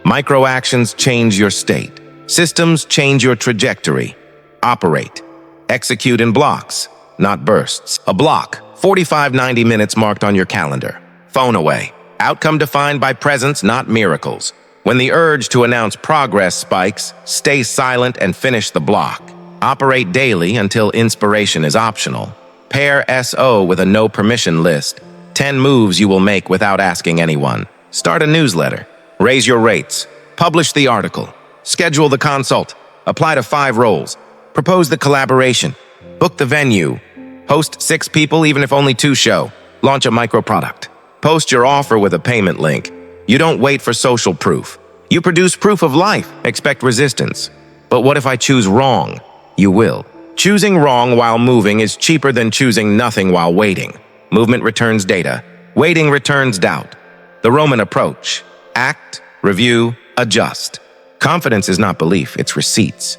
Micro actions change your state. Systems change your trajectory. Operate. Execute in blocks, not bursts. A block, 45-90 minutes marked on your calendar. Phone away. Outcome defined by presence, not miracles. When the urge to announce progress spikes, stay silent and finish the block. Operate daily until inspiration is optional. Pair SO with a no permission list. 10 moves you will make without asking anyone. Start a newsletter. Raise your rates. Publish the article. Schedule the consult. Apply to 5 roles. Propose the collaboration. Book the venue. Host 6 people even if only 2 show. Launch a micro product. Post your offer with a payment link. You don't wait for social proof. You produce proof of life. Expect resistance. But what if I choose wrong? You will. Choosing wrong while moving is cheaper than choosing nothing while waiting. Movement returns data. Waiting returns doubt. The Roman approach. Act, review, adjust. Confidence is not belief, it's receipts.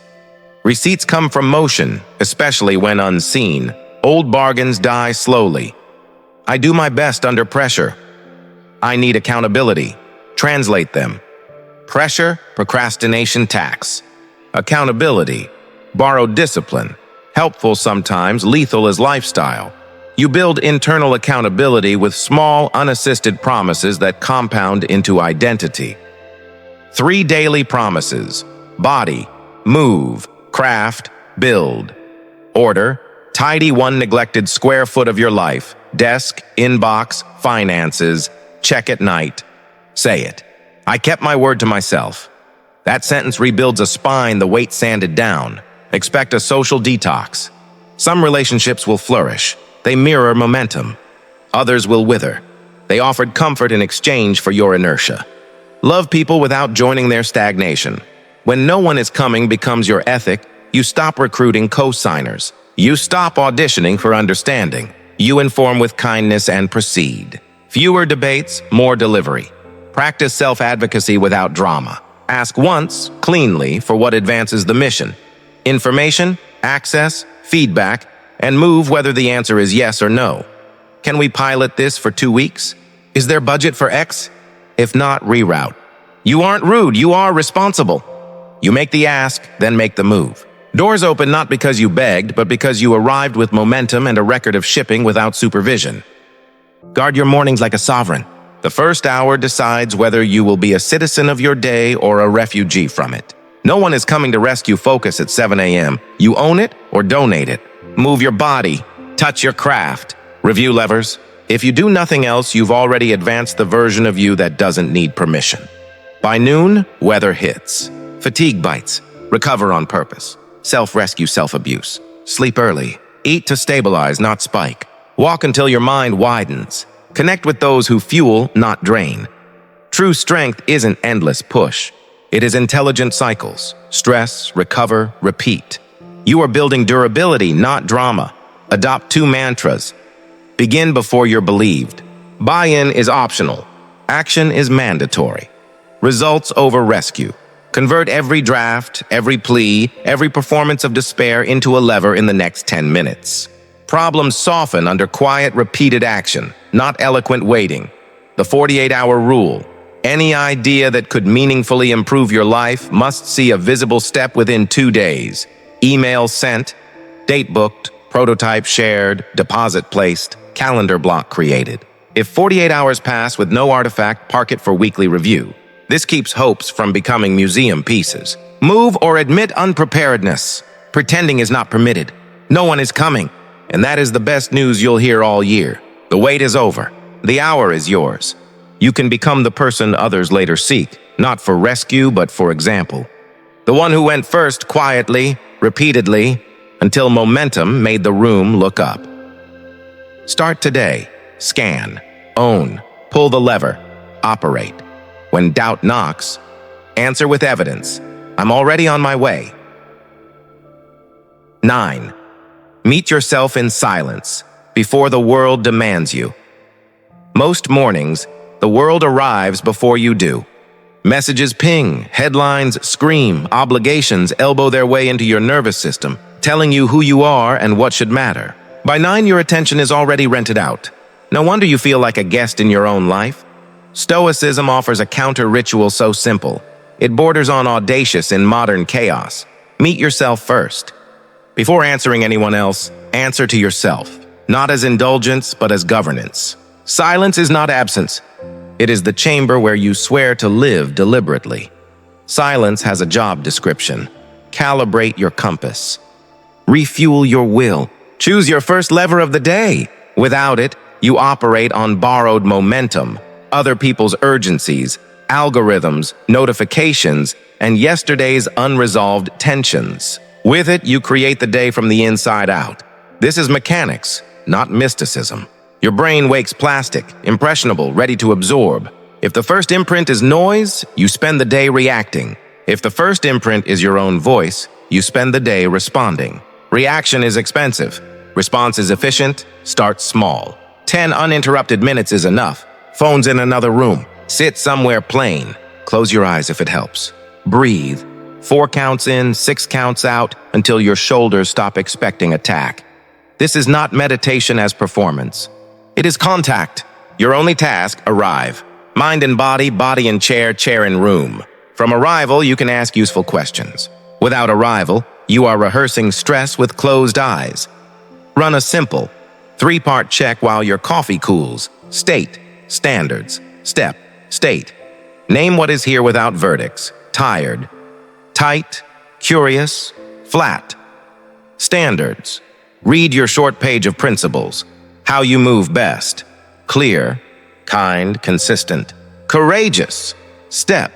Receipts come from motion, especially when unseen. Old bargains die slowly. I do my best under pressure. I need accountability. Translate them. Pressure, procrastination, tax. Accountability, borrowed discipline. Helpful sometimes, lethal as lifestyle. You build internal accountability with small, unassisted promises that compound into identity. 3 daily promises: body, move, craft, build. Order, tidy 1 neglected square foot of your life, desk, inbox, finances, check at night. Say it. I kept my word to myself. That sentence rebuilds a spine the weight sanded down. Expect a social detox. Some relationships will flourish. They mirror momentum. Others will wither. They offered comfort in exchange for your inertia. Love people without joining their stagnation. When no one is coming becomes your ethic, you stop recruiting co-signers. You stop auditioning for understanding. You inform with kindness and proceed. Fewer debates, more delivery. Practice self-advocacy without drama. Ask once, cleanly, for what advances the mission. Information, access, feedback, and move whether the answer is yes or no. Can we pilot this for 2 weeks? Is there budget for X? If not, reroute. You aren't rude, you are responsible. You make the ask, then make the move. Doors open not because you begged, but because you arrived with momentum and a record of shipping without supervision. Guard your mornings like a sovereign. The first hour decides whether you will be a citizen of your day or a refugee from it. No one is coming to rescue focus at 7 a.m. You own it or donate it. Move your body. Touch your craft. Review levers. If you do nothing else, you've already advanced the version of you that doesn't need permission. By noon, weather hits. Fatigue bites. Recover on purpose. Self-rescue, self-abuse. Sleep early. Eat to stabilize, not spike. Walk until your mind widens. Connect with those who fuel, not drain. True strength isn't endless push. It is intelligent cycles. Stress, recover, repeat. You are building durability, not drama. Adopt 2 mantras. Begin before you're believed. Buy-in is optional. Action is mandatory. Results over rescue. Convert every draft, every plea, every performance of despair into a lever in the next 10 minutes. Problems soften under quiet, repeated action, not eloquent waiting. The 48-hour rule. Any idea that could meaningfully improve your life must see a visible step within 2 days. Email sent, date booked, prototype shared, deposit placed, calendar block created. If 48 hours pass with no artifact, park it for weekly review. This keeps hopes from becoming museum pieces. Move or admit unpreparedness. Pretending is not permitted. No one is coming. And that is the best news you'll hear all year. The wait is over. The hour is yours. You can become the person others later seek, not for rescue, but for example. The one who went first quietly, repeatedly, until momentum made the room look up. Start today. Scan. Own. Pull the lever. Operate. When doubt knocks, answer with evidence. I'm already on my way. 9. Meet yourself in silence before the world demands you. Most mornings, the world arrives before you do. Messages ping, headlines scream, obligations elbow their way into your nervous system, telling you who you are and what should matter. By 9, your attention is already rented out. No wonder you feel like a guest in your own life. Stoicism offers a counter-ritual so simple. It borders on audacious in modern chaos. Meet yourself first. Before answering anyone else, answer to yourself. Not as indulgence, but as governance. Silence is not absence. It is the chamber where you swear to live deliberately. Silence has a job description. Calibrate your compass. Refuel your will. Choose your first lever of the day. Without it, you operate on borrowed momentum, other people's urgencies, algorithms, notifications, and yesterday's unresolved tensions. With it, you create the day from the inside out. This is mechanics, not mysticism. Your brain wakes plastic, impressionable, ready to absorb. If the first imprint is noise, you spend the day reacting. If the first imprint is your own voice, you spend the day responding. Reaction is expensive. Response is efficient. Start small. 10 uninterrupted minutes is enough. Phone's in another room. Sit somewhere plain. Close your eyes if it helps. Breathe. 4 counts in, 6 counts out, until your shoulders stop expecting attack. This is not meditation as performance. It is contact. Your only task, arrive. Mind and body, body and chair, chair and room. From arrival, you can ask useful questions. Without arrival, you are rehearsing stress with closed eyes. Run a simple, 3-part check while your coffee cools. State, standards, step, state. Name what is here without verdicts. Tired, tight, curious, flat. Standards. Read your short page of principles. How you move best. Clear, kind, consistent. Courageous. Step.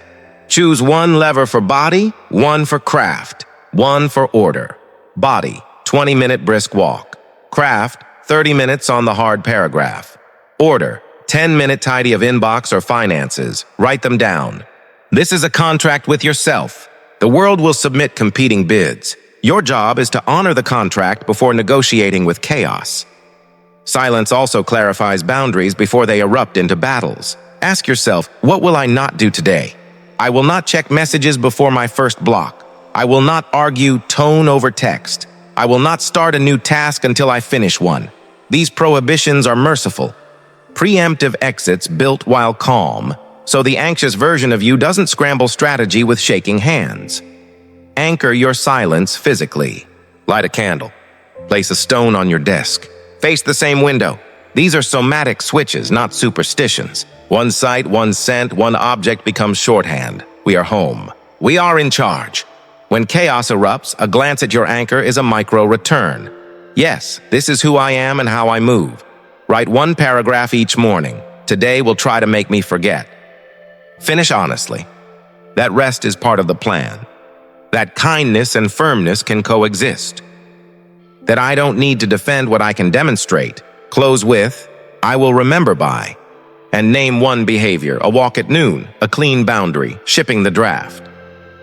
Choose one lever for body, one for craft, one for order. Body, 20-minute brisk walk. Craft, 30 minutes on the hard paragraph. Order, 10-minute tidy of inbox or finances. Write them down. This is a contract with yourself. The world will submit competing bids. Your job is to honor the contract before negotiating with chaos. Silence also clarifies boundaries before they erupt into battles. Ask yourself, what will I not do today? I will not check messages before my first block. I will not argue tone over text. I will not start a new task until I finish one. These prohibitions are merciful. Preemptive exits built while calm, so the anxious version of you doesn't scramble strategy with shaking hands. Anchor your silence physically. Light a candle. Place a stone on your desk. Face the same window. These are somatic switches, not superstitions. One sight, one scent, one object becomes shorthand. We are home. We are in charge. When chaos erupts, a glance at your anchor is a micro-return. Yes, this is who I am and how I move. Write one paragraph each morning. Today will try to make me forget. Finish honestly. That rest is part of the plan. That kindness and firmness can coexist. That I don't need to defend what I can demonstrate. Close with, I will remember by. And name one behavior, a walk at noon, a clean boundary, shipping the draft.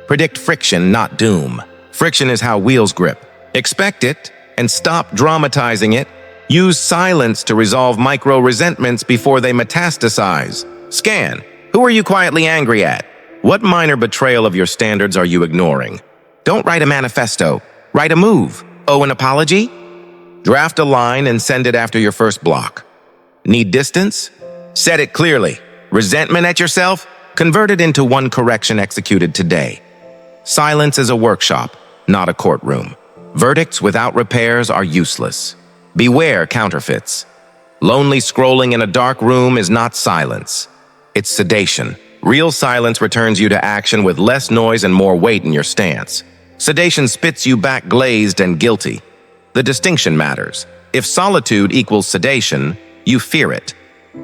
Predict friction, not doom. Friction is how wheels grip. Expect it and stop dramatizing it. Use silence to resolve micro-resentments before they metastasize. Scan. Who are you quietly angry at? What minor betrayal of your standards are you ignoring? Don't write a manifesto. Write a move. Oh, an apology? Draft a line and send it after your first block. Need distance? Set it clearly. Resentment at yourself? Convert it into one correction executed today. Silence is a workshop, not a courtroom. Verdicts without repairs are useless. Beware counterfeits. Lonely scrolling in a dark room is not silence. It's sedation. Real silence returns you to action with less noise and more weight in your stance. Sedation spits you back glazed and guilty. The distinction matters. If solitude equals sedation, you fear it.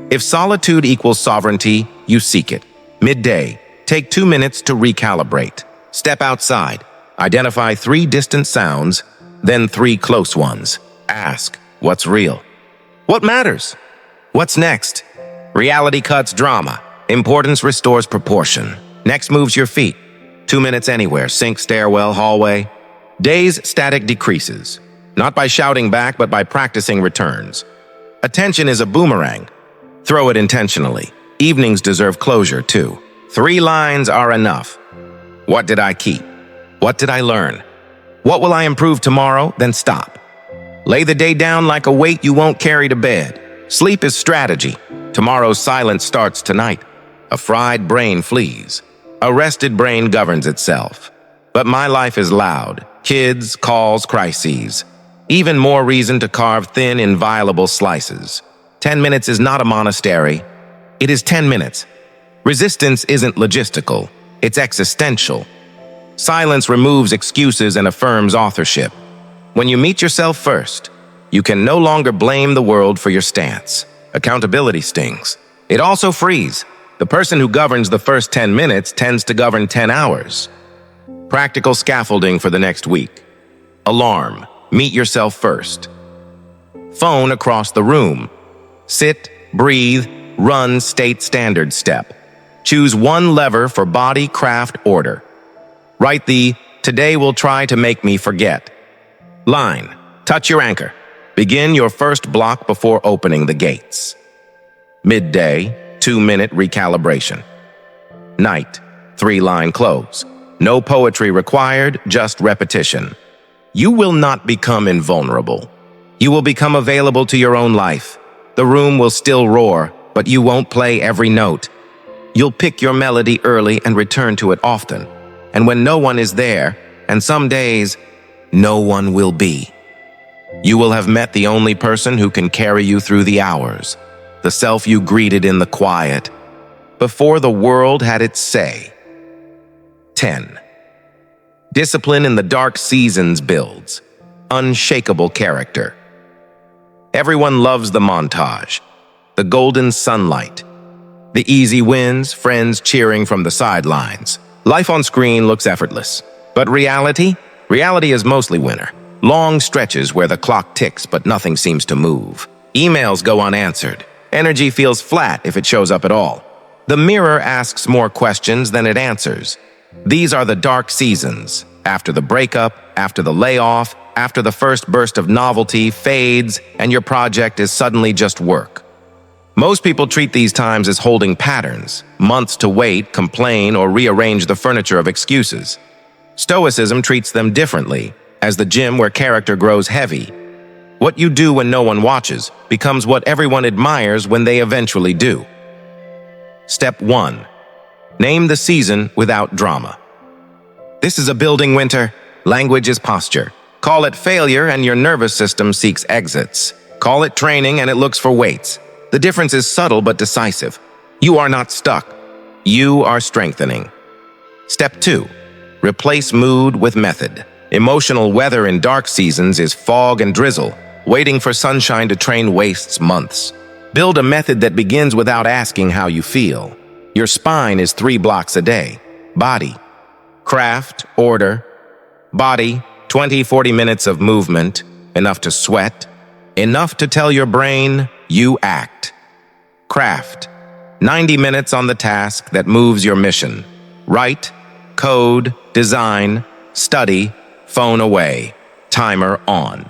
If solitude equals sovereignty, you seek it. Midday, take 2 minutes to recalibrate. Step outside. Identify 3 distant sounds, then 3 close ones. Ask, what's real? What matters? What's next? Reality cuts drama. Importance restores proportion. Next moves your feet. 2 minutes anywhere, sink, stairwell, hallway. Days static decreases. Not by shouting back, but by practicing returns. Attention is a boomerang. Throw it intentionally. Evenings deserve closure, too. 3 lines are enough. What did I keep? What did I learn? What will I improve tomorrow? Then stop. Lay the day down like a weight you won't carry to bed. Sleep is strategy. Tomorrow's silence starts tonight. A fried brain flees. A rested brain governs itself. But my life is loud. Kids, calls, crises. Even more reason to carve thin, inviolable slices. 10 minutes is not a monastery. It is 10 minutes. Resistance isn't logistical. It's existential. Silence removes excuses and affirms authorship. When you meet yourself first, you can no longer blame the world for your stance. Accountability stings. It also frees. The person who governs the first 10 minutes tends to govern 10 hours. Practical scaffolding for the next week. Alarm. Meet yourself first. Phone across the room. Sit, breathe, run, state standard step. Choose one lever for body, craft, order. Write the "Today will try to make me forget" line. Touch your anchor. Begin your first block before opening the gates. Midday, 2-minute recalibration. Night, 3-line close. No poetry required, just repetition. You will not become invulnerable. You will become available to your own life. The room will still roar, but you won't play every note. You'll pick your melody early and return to it often. And when no one is there, and some days, no one will be, you will have met the only person who can carry you through the hours, the self you greeted in the quiet, before the world had its say. 10. Discipline in the dark seasons builds unshakable character. Everyone loves the montage, the golden sunlight, the easy wins, friends cheering from the sidelines. Life on screen looks effortless, but reality is mostly winter. Long stretches where the clock ticks but nothing seems to move. Emails go unanswered. Energy feels flat if it shows up at all. The mirror asks more questions than it answers. These are the dark seasons. After the breakup, after the layoff, after the first burst of novelty fades and your project is suddenly just work. Most people treat these times as holding patterns, months to wait, complain, or rearrange the furniture of excuses. Stoicism treats them differently, as the gym where character grows heavy. What you do when no one watches becomes what everyone admires when they eventually do. Step 1. Name the season without drama. This is a building winter. Language is posture. Call it failure and your nervous system seeks exits. Call it training and it looks for weights. The difference is subtle but decisive. You are not stuck. You are strengthening. Step 2. Replace mood with method. Emotional weather in dark seasons is fog and drizzle. Waiting for sunshine to train wastes months. Build a method that begins without asking how you feel. Your spine is 3 blocks a day. Body. Craft, order. Body, 20-40 minutes of movement. Enough to sweat. Enough to tell your brain, you act. Craft. 90 minutes on the task that moves your mission. Write, code, design, study, phone away, timer on.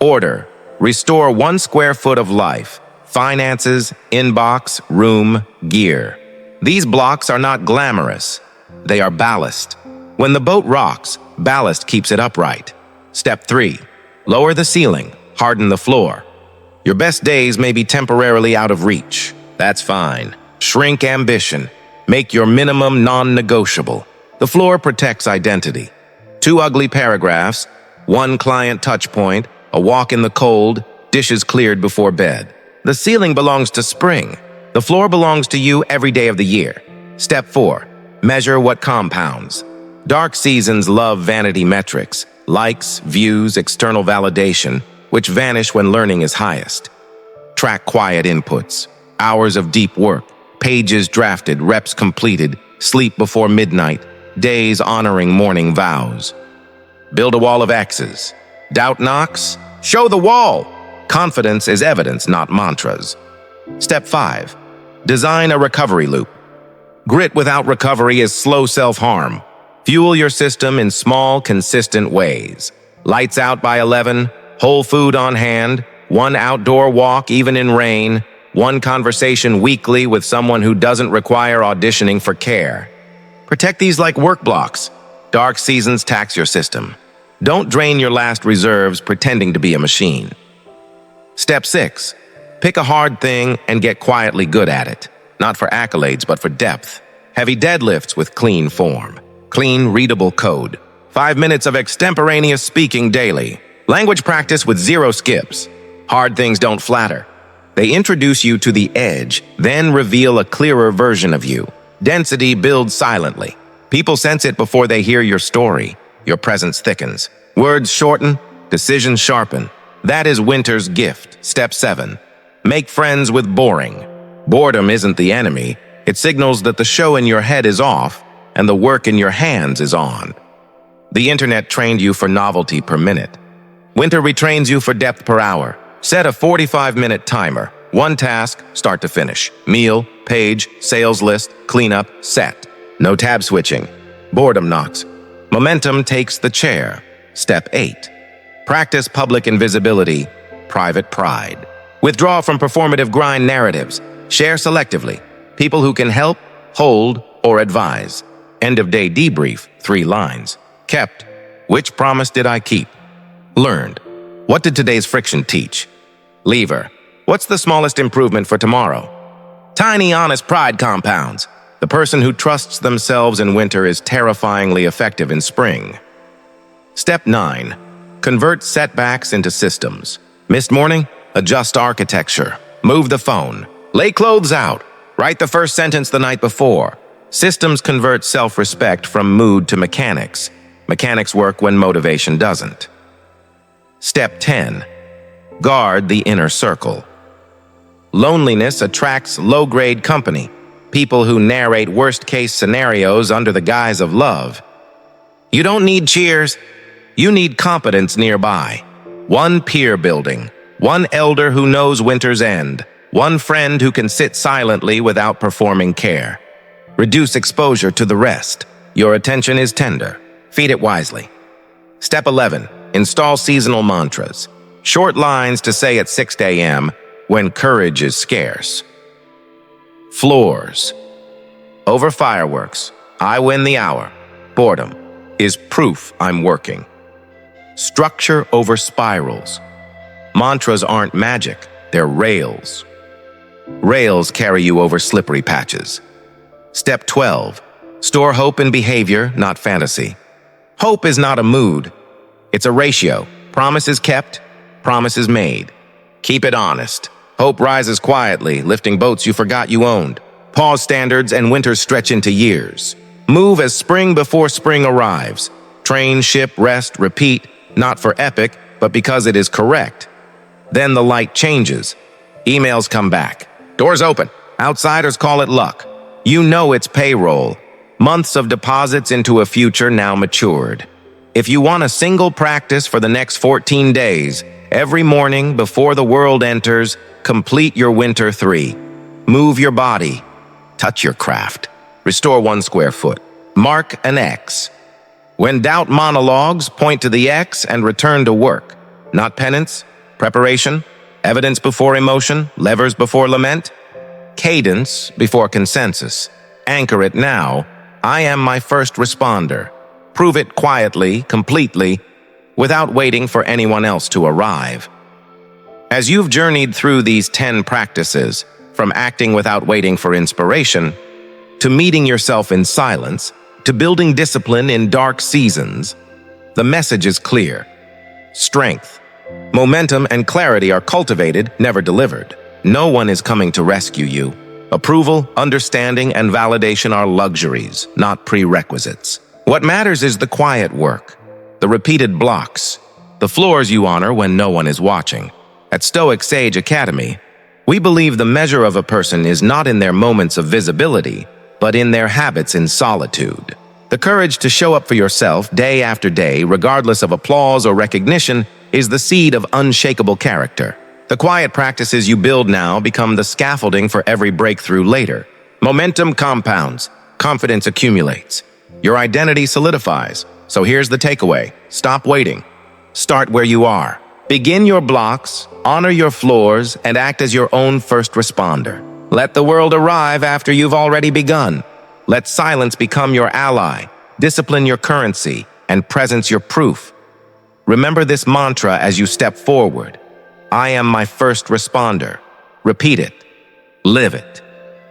Order. Restore 1 square foot of life. Finances, inbox, room, gear. These blocks are not glamorous. They are ballast. When the boat rocks, ballast keeps it upright. Step 3. Lower the ceiling. Harden the floor. Your best days may be temporarily out of reach. That's fine. Shrink ambition. Make your minimum non-negotiable. The floor protects identity. 2 ugly paragraphs, 1 client touch point, a walk in the cold, dishes cleared before bed. The ceiling belongs to spring. The floor belongs to you every day of the year. Step 4. Measure what compounds. Dark seasons love vanity metrics, likes, views, external validation, which vanish when learning is highest. Track quiet inputs, hours of deep work, pages drafted, reps completed, sleep before midnight, days honoring morning vows. Build a wall of X's. Doubt knocks? Show the wall! Confidence is evidence, not mantras. Step 5. Design a recovery loop. Grit without recovery is slow self-harm. Fuel your system in small, consistent ways. Lights out by 11, whole food on hand, 1 outdoor walk even in rain, 1 conversation weekly with someone who doesn't require auditioning for care. Protect these like work blocks. Dark seasons tax your system. Don't drain your last reserves pretending to be a machine. Step 6. Pick a hard thing and get quietly good at it. Not for accolades, but for depth. Heavy deadlifts with clean form. Clean, readable code. 5 minutes of extemporaneous speaking daily. Language practice with 0 skips. Hard things don't flatter. They introduce you to the edge, then reveal a clearer version of you. Density builds silently. People sense it before they hear your story. Your presence thickens. Words shorten, decisions sharpen. That is winter's gift. Step 7. Make friends with boring. Boredom isn't the enemy. It signals that the show in your head is off and the work in your hands is on. The internet trained you for novelty per minute. Winter retrains you for depth per hour. Set a 45-minute timer. 1 task, start to finish. Meal, page, sales list, cleanup, set. No tab switching. Boredom knocks. Momentum takes the chair. Step 8. Practice public invisibility, private pride. Withdraw from performative grind narratives. Share selectively. People who can help, hold, or advise. End of day debrief, 3 lines. Kept. Which promise did I keep? Learned. What did today's friction teach? Lever. What's the smallest improvement for tomorrow? Tiny, honest pride compounds. The person who trusts themselves in winter is terrifyingly effective in spring. Step 9. Convert setbacks into systems. Missed morning? Adjust architecture. Move the phone. Lay clothes out. Write the first sentence the night before. Systems convert self-respect from mood to mechanics. Mechanics work when motivation doesn't. Step 10. Guard the inner circle. Loneliness attracts low-grade company, people who narrate worst-case scenarios under the guise of love. You don't need cheers. You need competence nearby. One peer building, one elder who knows winter's end, one friend who can sit silently without performing care. Reduce exposure to the rest. Your attention is tender. Feed it wisely. Step 11. Install seasonal mantras. Short lines to say at 6 a.m. when courage is scarce. Floors. Over fireworks, I win the hour. Boredom is proof I'm working. Structure over spirals. Mantras aren't magic, they're rails. Rails carry you over slippery patches. Step 12. Store hope in behavior, not fantasy. Hope is not a mood. It's a ratio. Promises kept, promises made. Keep it honest. Hope rises quietly, lifting boats you forgot you owned. Pause standards and winters stretch into years. Move as spring before spring arrives. Train, ship, rest, repeat, not for epic, but because it is correct. Then the light changes. Emails come back. Doors open. Outsiders call it luck. You know it's payroll. Months of deposits into a future now matured. If you want a single practice for the next 14 days, every morning before the world enters, complete your winter 3. Move your body. Touch your craft. Restore 1 square foot. Mark an X. When doubt monologues, point to the X and return to work. Not penance, preparation, evidence before emotion, levers before lament, cadence before consensus. Anchor it now. I am my first responder. Prove it quietly, completely, without waiting for anyone else to arrive. As you've journeyed through these 10 practices, from acting without waiting for inspiration, to meeting yourself in silence, to building discipline in dark seasons, the message is clear. Strength, momentum, and clarity are cultivated, never delivered. No one is coming to rescue you. Approval, understanding, and validation are luxuries, not prerequisites. What matters is the quiet work, the repeated blocks, the floors you honor when no one is watching. At Stoic Sage Academy, we believe the measure of a person is not in their moments of visibility, but in their habits in solitude. The courage to show up for yourself day after day, regardless of applause or recognition, is the seed of unshakable character. The quiet practices you build now become the scaffolding for every breakthrough later. Momentum compounds, confidence accumulates. Your identity solidifies. So here's the takeaway. Stop waiting. Start where you are. Begin your blocks, honor your floors, and act as your own first responder. Let the world arrive after you've already begun. Let silence become your ally, discipline your currency, and presence your proof. Remember this mantra as you step forward. I am my first responder. Repeat it. Live it.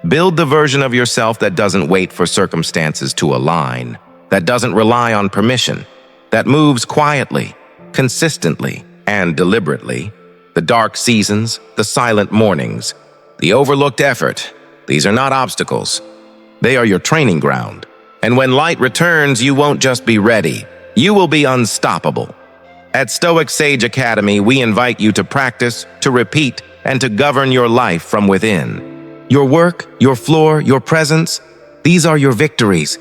Build the version of yourself that doesn't wait for circumstances to align, that doesn't rely on permission, that moves quietly, consistently, and deliberately. The dark seasons, the silent mornings, the overlooked effort, these are not obstacles. They are your training ground. And when light returns, you won't just be ready. You will be unstoppable. At Stoic Sage Academy, we invite you to practice, to repeat, and to govern your life from within. Your work, your floor, your presence, these are your victories.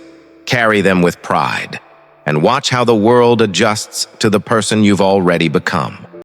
Carry them with pride, and watch how the world adjusts to the person you've already become.